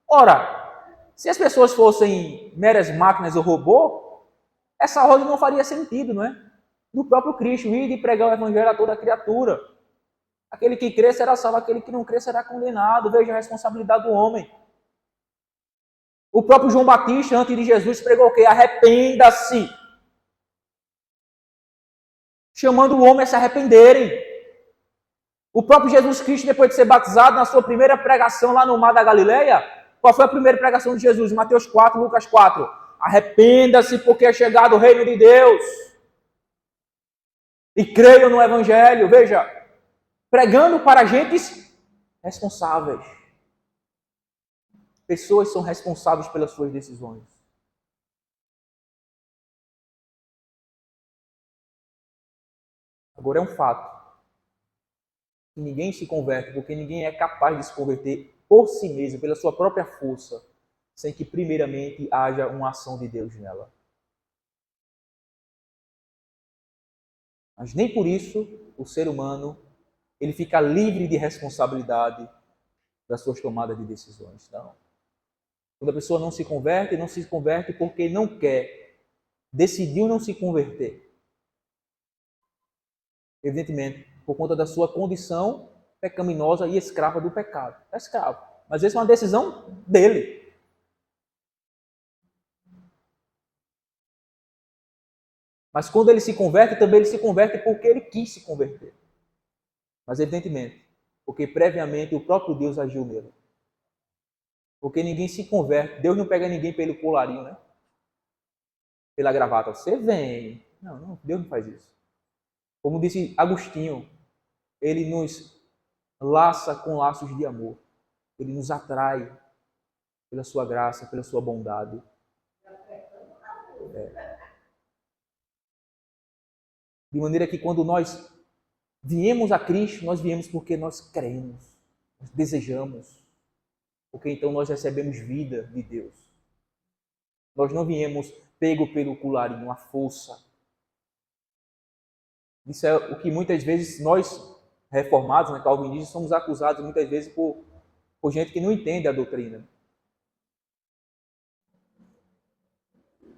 Ora, se as pessoas fossem meras máquinas ou robô, essa ordem não faria sentido, não é? No próprio Cristo, ir e pregar o Evangelho a toda criatura. Aquele que crê será salvo, aquele que não crê será condenado. Veja a responsabilidade do homem. O próprio João Batista, antes de Jesus, pregou o quê? Arrependa-se. Chamando o homem a se arrependerem. O próprio Jesus Cristo, depois de ser batizado, na sua primeira pregação lá no Mar da Galileia, qual foi a primeira pregação de Jesus? Mateus 4, Lucas 4. Arrependa-se porque é chegado o reino de Deus. E creiam no Evangelho. Veja, pregando para agentes responsáveis. Pessoas são responsáveis pelas suas decisões. Agora é um fato que ninguém se converte, porque ninguém é capaz de se converter por si mesmo, pela sua própria força, sem que primeiramente haja uma ação de Deus nela. Mas nem por isso o ser humano ele fica livre de responsabilidade das suas tomadas de decisões. Não. Quando a pessoa não se converte porque não quer, decidiu não se converter. Evidentemente, por conta da sua condição pecaminosa e escrava do pecado. É escravo. Mas essa é uma decisão dele. Mas quando ele se converte, também ele se converte porque ele quis se converter. Mas evidentemente, porque previamente o próprio Deus agiu nele. Porque ninguém se converte. Deus não pega ninguém pelo colarinho, né? Pela gravata. Você vem. Não, Deus não faz isso. Como disse Agostinho, ele nos laça com laços de amor. Ele nos atrai pela sua graça, pela sua bondade. De maneira que quando nós viemos a Cristo, nós viemos porque nós cremos, nós desejamos. Porque então nós recebemos vida de Deus. Nós não viemos pego pelo colarinho, a força. Isso é o que muitas vezes nós reformados, né, calvinistas, somos acusados muitas vezes por gente que não entende a doutrina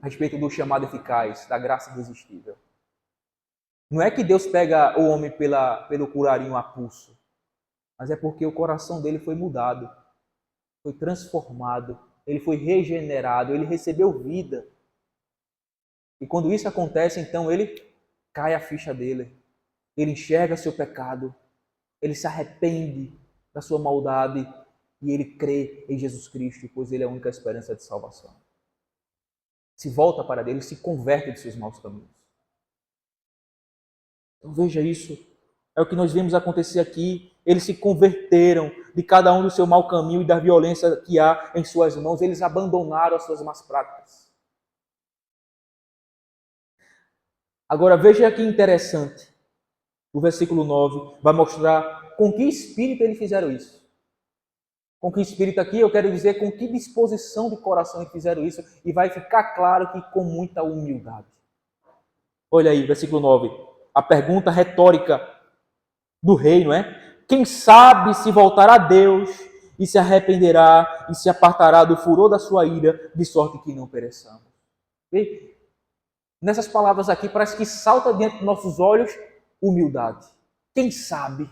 a respeito do chamado eficaz, da graça irresistível. Não é que Deus pega o homem pelo curarinho a pulso, mas é porque o coração dele foi mudado, foi transformado, ele foi regenerado, ele recebeu vida. E quando isso acontece, então ele cai a ficha dele, ele enxerga seu pecado, ele se arrepende da sua maldade e ele crê em Jesus Cristo, pois ele é a única esperança de salvação. Se volta para Deus, ele se converte de seus maus caminhos. Então veja isso, é o que nós vemos acontecer aqui. Eles se converteram de cada um do seu mau caminho e da violência que há em suas mãos. Eles abandonaram as suas más práticas. Agora veja que interessante. O versículo 9 vai mostrar com que espírito eles fizeram isso. Com que espírito aqui eu quero dizer com que disposição de coração eles fizeram isso. E vai ficar claro que com muita humildade. Olha aí, versículo 9. A pergunta retórica do rei, não é? Quem sabe se voltará a Deus e se arrependerá e se apartará do furor da sua ira, de sorte que não pereçamos. E nessas palavras aqui parece que salta diante dos nossos olhos humildade. Quem sabe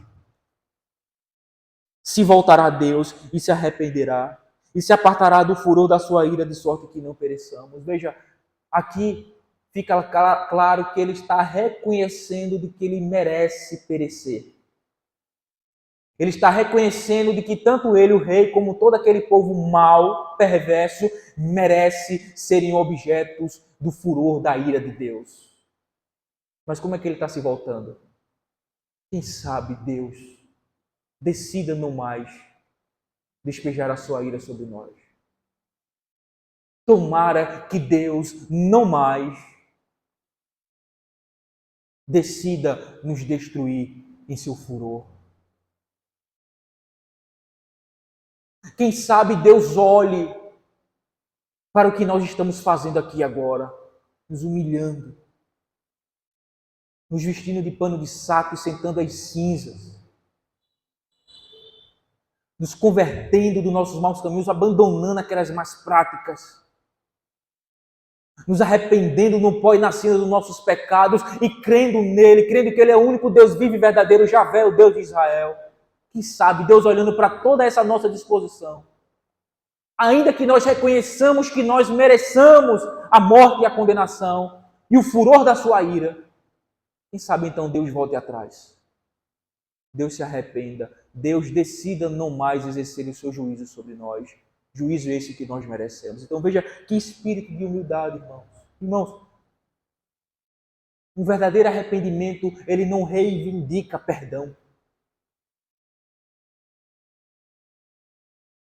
se voltará a Deus e se arrependerá e se apartará do furor da sua ira, de sorte que não pereçamos. Veja, aqui fica claro que ele está reconhecendo de que ele merece perecer. Ele está reconhecendo de que tanto ele, o rei, como todo aquele povo mau, perverso, merece serem objetos do furor da ira de Deus. Mas como é que ele está se voltando? Quem sabe Deus decida não mais despejar a sua ira sobre nós. Tomara que Deus não mais decida nos destruir em seu furor. Quem sabe Deus olhe para o que nós estamos fazendo aqui agora, nos humilhando, nos vestindo de pano de saco e sentando as cinzas, nos convertendo dos nossos maus caminhos, abandonando aquelas más práticas, nos arrependendo no pó e na cinza dos nossos pecados e crendo nele, crendo que ele é o único Deus vivo e verdadeiro, Javé, o Deus de Israel. Quem sabe Deus olhando para toda essa nossa disposição, ainda que nós reconheçamos que nós mereçamos a morte e a condenação e o furor da sua ira, quem sabe então Deus volte atrás. Deus se arrependa, Deus decida não mais exercer o seu juízo sobre nós, juízo esse que nós merecemos. Então veja que espírito de humildade, irmãos. Irmãos, um verdadeiro arrependimento, ele não reivindica perdão.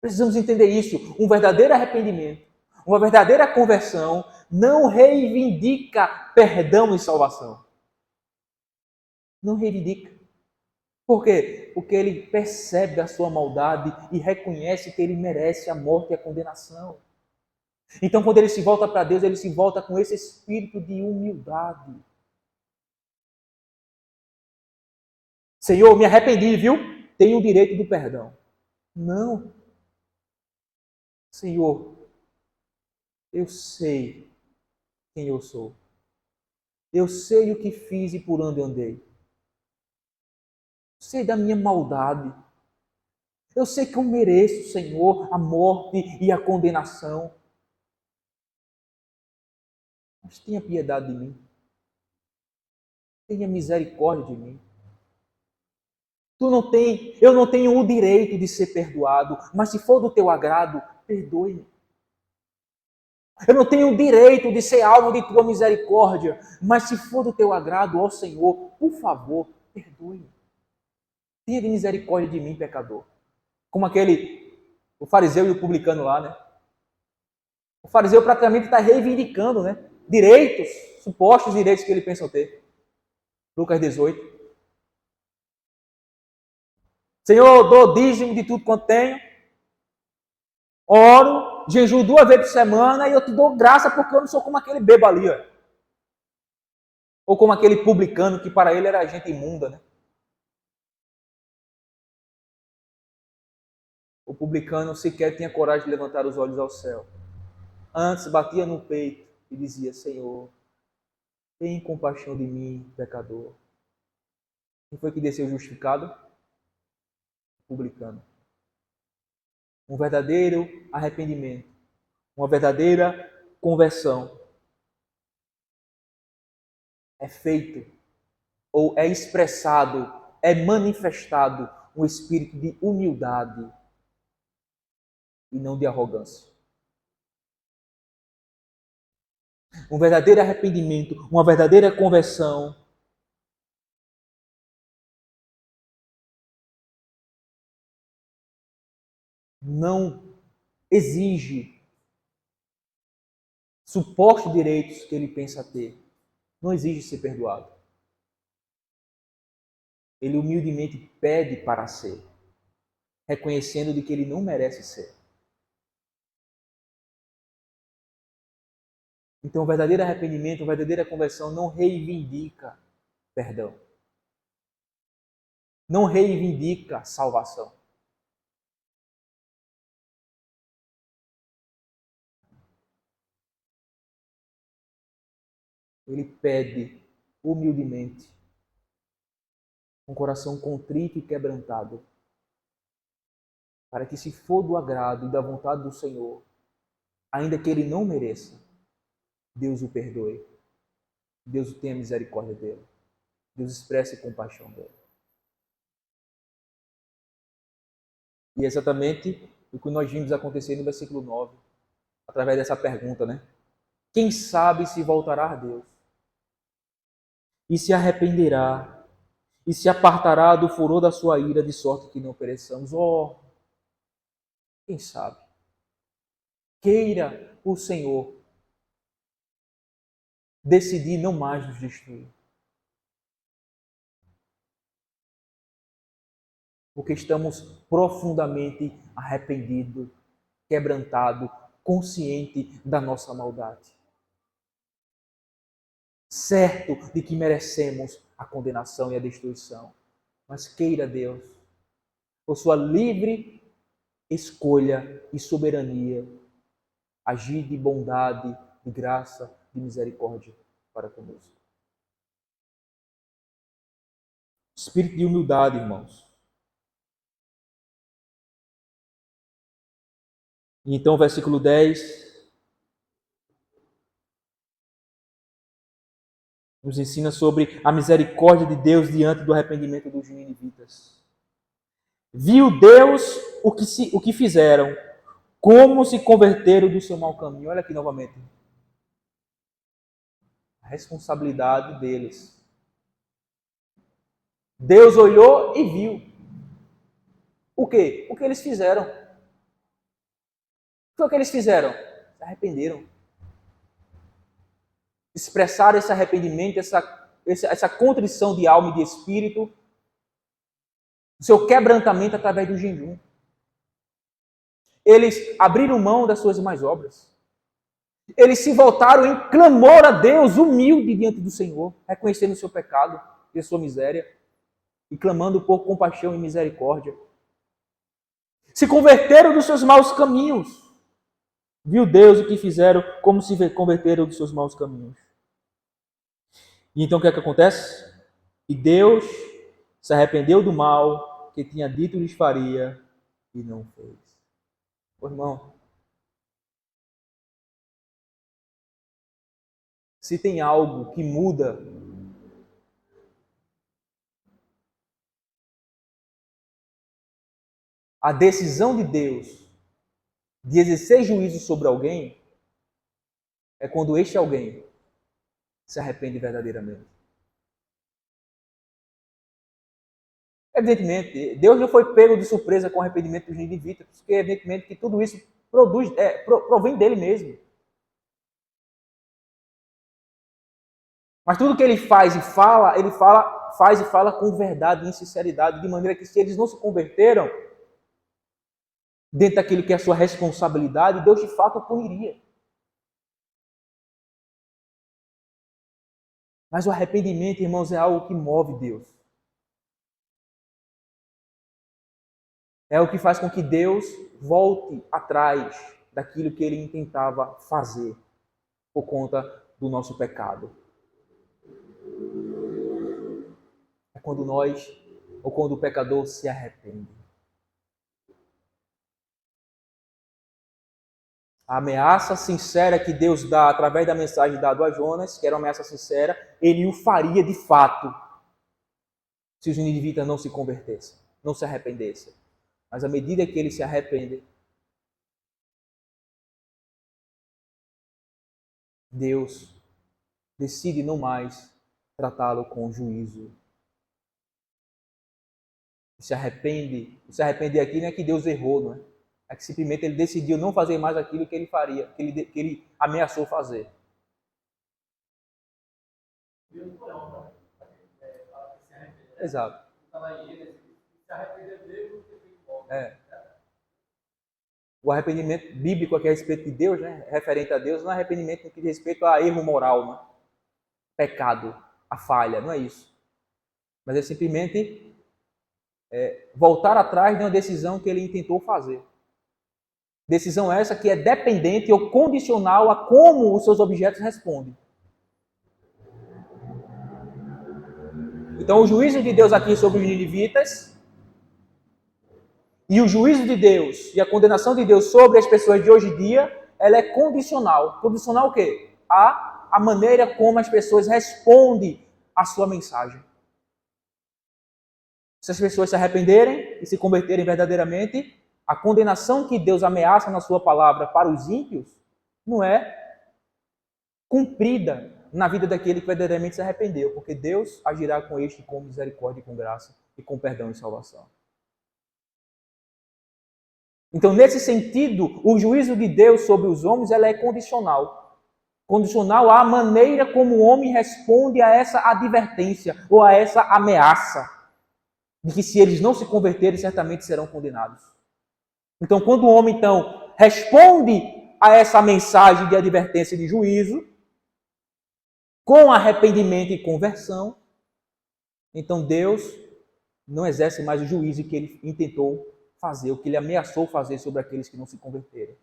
Precisamos entender isso. Um verdadeiro arrependimento, uma verdadeira conversão, não reivindica perdão e salvação. Não reivindica. Por quê? Porque ele percebe a sua maldade e reconhece que ele merece a morte e a condenação. Então, quando ele se volta para Deus, ele se volta com esse espírito de humildade. Senhor, me arrependi, viu? Tenho o direito do perdão. Não. Senhor, eu sei quem eu sou. Eu sei o que fiz e por onde andei. Sei da minha maldade. Eu sei que eu mereço, Senhor, a morte e a condenação. Mas tenha piedade de mim. Tenha misericórdia de mim. Eu não tenho o direito de ser perdoado, mas se for do teu agrado, perdoe-me. Eu não tenho o direito de ser alvo de tua misericórdia, mas se for do teu agrado, ó Senhor, por favor, perdoe-me. Tenha de misericórdia de mim, pecador. Como o fariseu e o publicano lá, né? O fariseu praticamente está reivindicando, né? Direitos, supostos direitos que ele pensa ter. Lucas 18. Senhor, dou dízimo de tudo quanto tenho. Oro, jejuo 2 vezes por semana e eu te dou graça porque eu não sou como aquele bebo ali, ó. Ou como aquele publicano que para ele era gente imunda, né? O publicano sequer tinha coragem de levantar os olhos ao céu. Antes batia no peito e dizia: Senhor, tem compaixão de mim, pecador. Quem foi que desceu justificado? O publicano. Um verdadeiro arrependimento, uma verdadeira conversão é feito, ou é expressado, é manifestado um espírito de humildade e não de arrogância. Um verdadeiro arrependimento, uma verdadeira conversão não exige supostos direitos que ele pensa ter. Não exige ser perdoado. Ele humildemente pede para ser, reconhecendo de que ele não merece ser. Então, o verdadeiro arrependimento, a verdadeira conversão não reivindica perdão. Não reivindica salvação. Ele pede humildemente, com o coração contrito e quebrantado, para que, se for do agrado e da vontade do Senhor, ainda que ele não mereça, Deus o perdoe. Deus tenha misericórdia dele. Deus expresse compaixão dele. E é exatamente o que nós vimos acontecer no versículo 9, através dessa pergunta, né? Quem sabe se voltará a Deus? E se arrependerá? E se apartará do furor da sua ira, de sorte que não pereçamos? Oh, quem sabe? Queira o Senhor decidir não mais nos destruir. Porque estamos profundamente arrependidos, quebrantados, conscientes da nossa maldade. Certo de que merecemos a condenação e a destruição. Mas queira Deus, por sua livre escolha e soberania, agir de bondade, de graça, de misericórdia para conosco. Espírito de humildade, irmãos. E então, versículo 10 nos ensina sobre a misericórdia de Deus diante do arrependimento dos ninivitas. Viu Deus o que fizeram, como se converteram do seu mau caminho. Olha aqui novamente. A responsabilidade deles. Deus olhou e viu. O quê? O que eles fizeram. O que foi que eles fizeram? Se arrependeram. Expressaram esse arrependimento, essa contrição de alma e de espírito, o seu quebrantamento através do jejum. Eles abriram mão das suas mais obras. Eles se voltaram em clamor a Deus, humilde diante do Senhor, reconhecendo o seu pecado e a sua miséria, e clamando por compaixão e misericórdia. Se converteram dos seus maus caminhos. Viu Deus o que fizeram, como se converteram dos seus maus caminhos. E então o que é que acontece? E Deus se arrependeu do mal que tinha dito lhes faria e não fez. Ô, irmão, se tem algo que muda a decisão de Deus de exercer juízo sobre alguém, é quando este alguém se arrepende verdadeiramente. Evidentemente, Deus não foi pego de surpresa com o arrependimento dos ninivitas, porque evidentemente que tudo isso provém dele mesmo. Mas tudo que ele faz e fala, faz e fala com verdade e sinceridade, de maneira que se eles não se converteram dentro daquilo que é a sua responsabilidade, Deus de fato o puniria. Mas o arrependimento, irmãos, é algo que move Deus. É o que faz com que Deus volte atrás daquilo que ele intentava fazer por conta do nosso pecado. É quando nós, ou quando o pecador se arrepende. A ameaça sincera que Deus dá através da mensagem dada a Jonas, que era uma ameaça sincera, ele o faria de fato se os ninivitas não se convertessem, não se arrependessem. Mas à medida que eles se arrependem, Deus decide não mais tratá-lo com juízo. Se arrepender aqui não é que Deus errou, não é? É que simplesmente ele decidiu não fazer mais aquilo que ele faria, que ele ameaçou fazer. Exato. O arrependimento bíblico aqui a respeito de Deus, né, referente a Deus, não é arrependimento no que diz respeito a erro moral, né? Pecado, a falha, não é isso. Mas é simplesmente voltar atrás de uma decisão que ele intentou fazer. Decisão essa que é dependente ou condicional a como os seus objetos respondem. Então, o juízo de Deus aqui sobre os ninivitas e o juízo de Deus e a condenação de Deus sobre as pessoas de hoje em dia, ela é condicional. Condicional o quê? A maneira como as pessoas respondem à sua mensagem. Se as pessoas se arrependerem e se converterem verdadeiramente, a condenação que Deus ameaça na sua palavra para os ímpios não é cumprida na vida daquele que verdadeiramente se arrependeu, porque Deus agirá com este com misericórdia e com graça e com perdão e salvação. Então, nesse sentido, o juízo de Deus sobre os homens ela é condicional. Condicional à maneira como o homem responde a essa advertência ou a essa ameaça de que se eles não se converterem, certamente serão condenados. Então, quando o homem, então, responde a essa mensagem de advertência e de juízo, com arrependimento e conversão, então Deus não exerce mais o juízo que ele intentou fazer, o que ele ameaçou fazer sobre aqueles que não se converterem.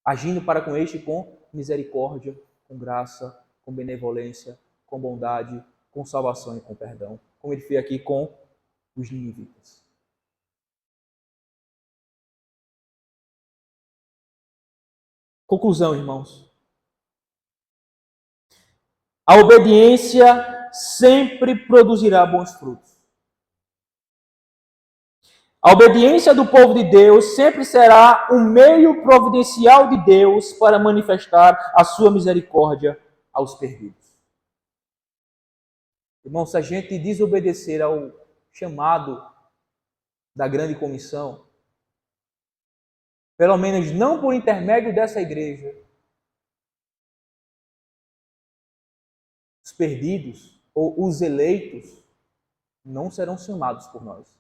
Agindo para com este com misericórdia, com graça, com benevolência, com bondade, com salvação e com perdão, como ele fez aqui com os ninivitas. Conclusão, irmãos. A obediência sempre produzirá bons frutos. A obediência do povo de Deus sempre será um meio providencial de Deus para manifestar a sua misericórdia aos perdidos. Irmão, se a gente desobedecer ao chamado da grande comissão, pelo menos não por intermédio dessa igreja, os perdidos ou os eleitos não serão chamados por nós.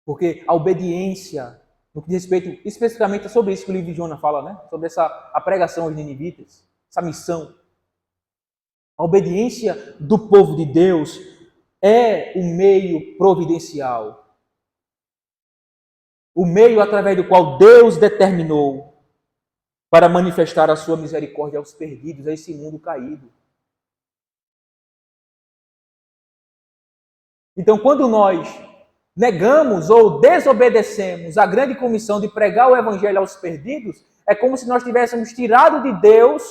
Porque a obediência, no que diz respeito especificamente sobre isso que o livro de Jonas fala, né? Sobre a pregação aos ninivitas, essa missão. A obediência do povo de Deus é o meio providencial. O meio através do qual Deus determinou para manifestar a sua misericórdia aos perdidos, a esse mundo caído. Então, quando nós negamos ou desobedecemos a grande comissão de pregar o evangelho aos perdidos, é como se nós tivéssemos tirado de Deus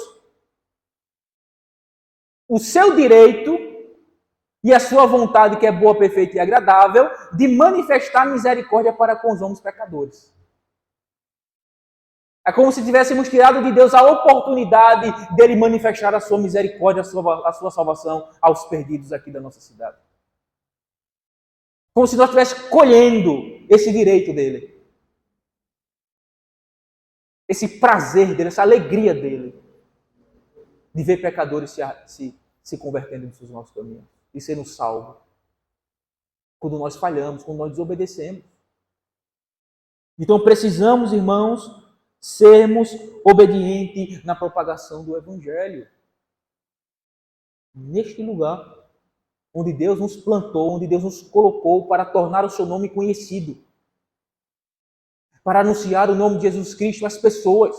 o seu direito e a sua vontade, que é boa, perfeita e agradável, de manifestar misericórdia para com os homens pecadores. É como se tivéssemos tirado de Deus a oportunidade dele manifestar a sua misericórdia, a sua salvação aos perdidos aqui da nossa cidade. Como se nós estivéssemos colhendo esse direito dele. Esse prazer dele, essa alegria dele. De ver pecadores se convertendo nos nossos caminhos. E sendo salvos. Quando nós falhamos, quando nós desobedecemos. Então precisamos, irmãos, sermos obedientes na propagação do Evangelho. Neste lugar. onde Deus nos plantou, onde Deus nos colocou para tornar o seu nome conhecido, para anunciar o nome de Jesus Cristo às pessoas,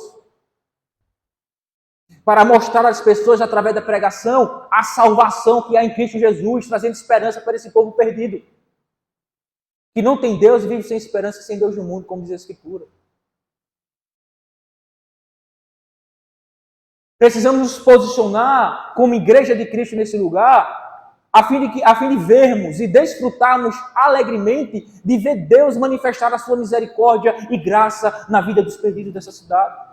para mostrar às pessoas, através da pregação, a salvação que há em Cristo Jesus, trazendo esperança para esse povo perdido, que não tem Deus e vive sem esperança e sem Deus no mundo, como diz a Escritura. Precisamos nos posicionar como igreja de Cristo nesse lugar, a fim de vermos e desfrutarmos alegremente de ver Deus manifestar a sua misericórdia e graça na vida dos perdidos dessa cidade.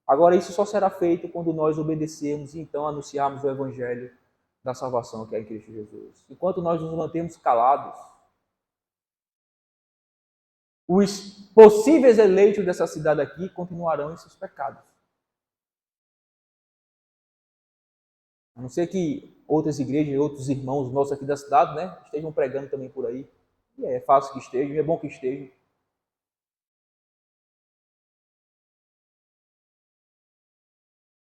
Agora, isso só será feito quando nós obedecermos e então anunciarmos o Evangelho da salvação que é em Cristo Jesus. Enquanto nós nos mantemos calados, os possíveis eleitos dessa cidade aqui continuarão em seus pecados. A não ser que outras igrejas, outros irmãos nossos aqui da cidade, né, estejam pregando também por aí. E é fácil que estejam, é bom que estejam.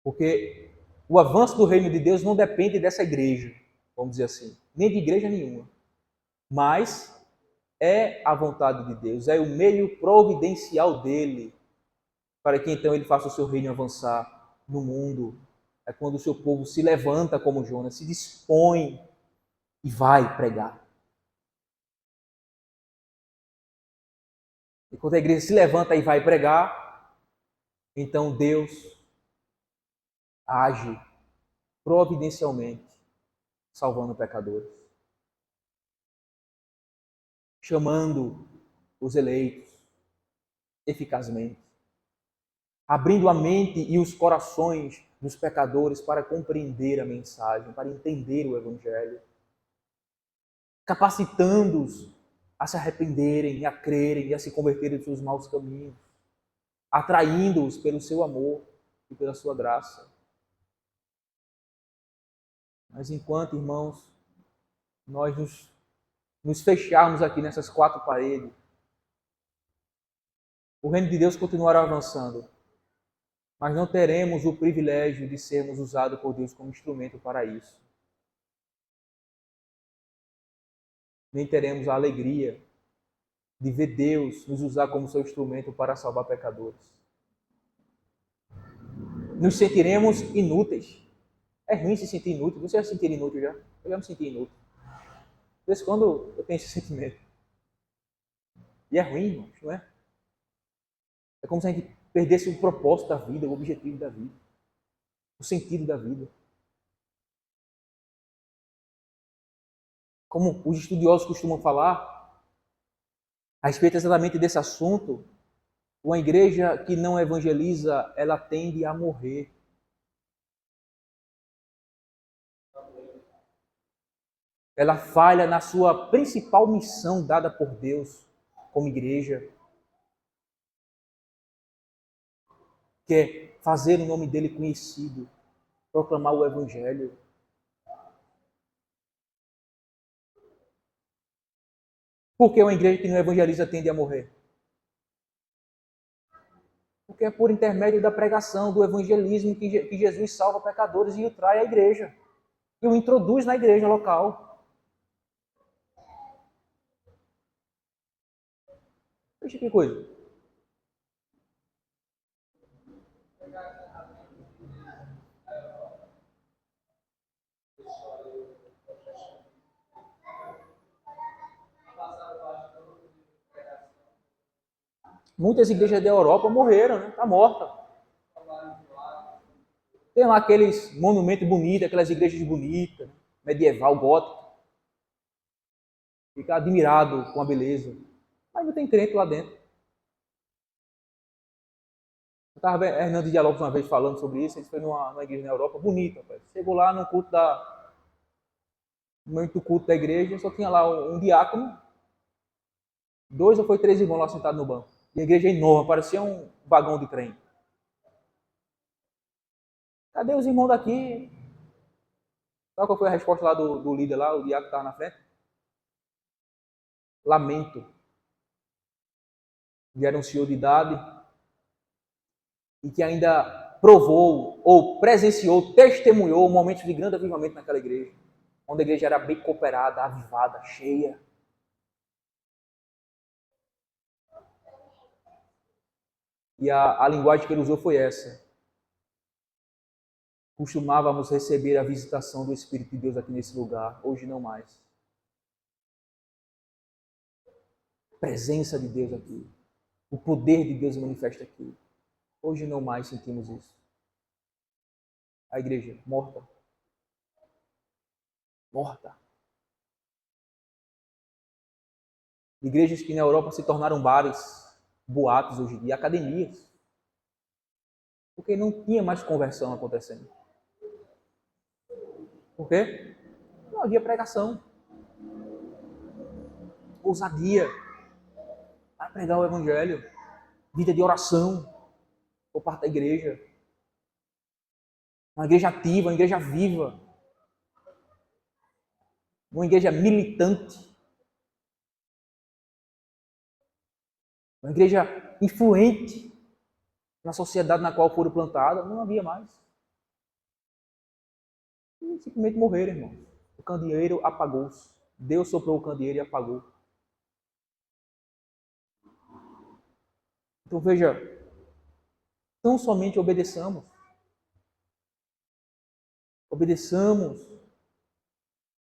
Porque o avanço do reino de Deus não depende dessa igreja, vamos dizer assim, nem de igreja nenhuma. Mas é a vontade de Deus, é o meio providencial dele, para que então ele faça o seu reino avançar no mundo. É quando o seu povo se levanta como Jonas, se dispõe e vai pregar. E quando a igreja se levanta e vai pregar, então Deus age providencialmente, salvando pecadores, chamando os eleitos eficazmente, abrindo a mente e os corações dos pecadores para compreender a mensagem, para entender o Evangelho, capacitando-os a se arrependerem, a crerem e a se converterem dos seus maus caminhos, atraindo-os pelo seu amor e pela sua graça. Mas enquanto, irmãos, nós nos fecharmos aqui nessas quatro paredes, o reino de Deus continuará avançando, mas não teremos o privilégio de sermos usados por Deus como instrumento para isso. Nem teremos a alegria de ver Deus nos usar como seu instrumento para salvar pecadores. Nos sentiremos inúteis. É ruim se sentir inútil. Você já se sentir inútil já? Eu já me senti inútil. De vez em quando eu tenho esse sentimento. E é ruim, irmãos, não é? É como se a gente perdesse o propósito da vida, o objetivo da vida, o sentido da vida. Como os estudiosos costumam falar a respeito exatamente desse assunto, uma igreja que não evangeliza, ela tende a morrer. Ela falha na sua principal missão dada por Deus como igreja, que é fazer o nome dele conhecido, proclamar o Evangelho. Por que uma igreja que não evangeliza tende a morrer? Porque é por intermédio da pregação, do evangelismo, que Jesus salva pecadores e o traz à igreja. E o introduz na igreja local. Veja que coisa. Muitas igrejas da Europa morreram, né? Está morta. Tem lá aqueles monumentos bonitos, aquelas igrejas bonitas, medieval, gótica. Fica admirado com a beleza. Mas não tem crente lá dentro. Eu estava vendo Hernando de Lopes uma vez falando sobre isso. Ele foi numa igreja na Europa, bonita. Chegou lá no culto no momento do culto da igreja, só tinha lá um diácono, 2 ou 3 irmãos lá sentados no banco. E a igreja é enorme, parecia um vagão de trem. Cadê os irmãos daqui? Sabe qual foi a resposta lá do líder lá, o diácono que estava na frente? Lamento. Ele era um senhor de idade e que ainda provou ou presenciou, testemunhou momentos de grande avivamento naquela igreja, onde a igreja era bem cooperada, avivada, cheia. E a linguagem que ele usou foi essa. Costumávamos receber a visitação do Espírito de Deus aqui nesse lugar, hoje não mais. A presença de Deus aqui, o poder de Deus manifesta aqui. Hoje não mais sentimos isso. A igreja morta. Morta. Igrejas que na Europa se tornaram bares, boatos hoje em dia, academias. Porque não tinha mais conversão acontecendo. Por quê? Não havia pregação. Ousadia para pregar o Evangelho. Vida de oração por parte da igreja. Uma igreja ativa, uma igreja viva. Uma igreja militante. Uma igreja influente na sociedade na qual foram plantadas. Não havia mais. E simplesmente morreram, irmãos. O candeeiro apagou-se. Deus soprou o candeeiro e apagou. Então veja, tão somente obedeçamos. Obedeçamos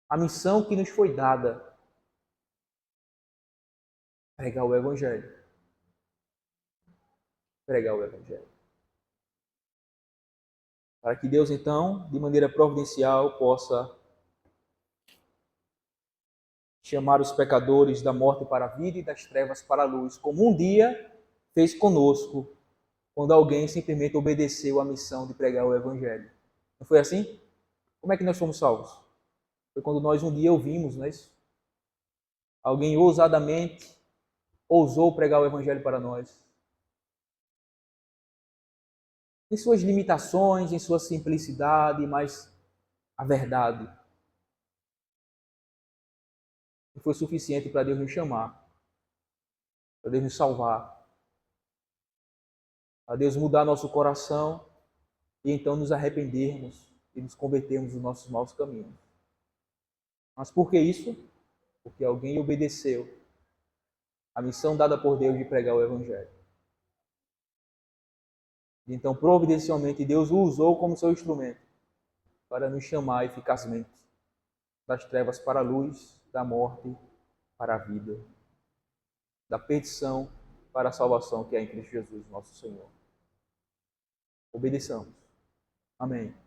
a missão que nos foi dada. Pregar o Evangelho. Pregar o Evangelho. Para que Deus, então, de maneira providencial, possa chamar os pecadores da morte para a vida e das trevas para a luz, como um dia fez conosco, quando alguém simplesmente obedeceu à missão de pregar o Evangelho. Não foi assim? Como é que nós fomos salvos? Foi quando nós um dia ouvimos, não é isso? Alguém ousadamente ousou pregar o Evangelho para nós. Em suas limitações, em sua simplicidade, mas a verdade. E foi suficiente para Deus nos chamar, para Deus nos salvar, para Deus mudar nosso coração e então nos arrependermos e nos convertermos dos nossos maus caminhos. Mas por que isso? Porque alguém obedeceu a missão dada por Deus de pregar o Evangelho. E então, providencialmente, Deus o usou como seu instrumento para nos chamar eficazmente das trevas para a luz, da morte para a vida, da perdição para a salvação que é em Cristo Jesus, nosso Senhor. Obedeçamos. Amém.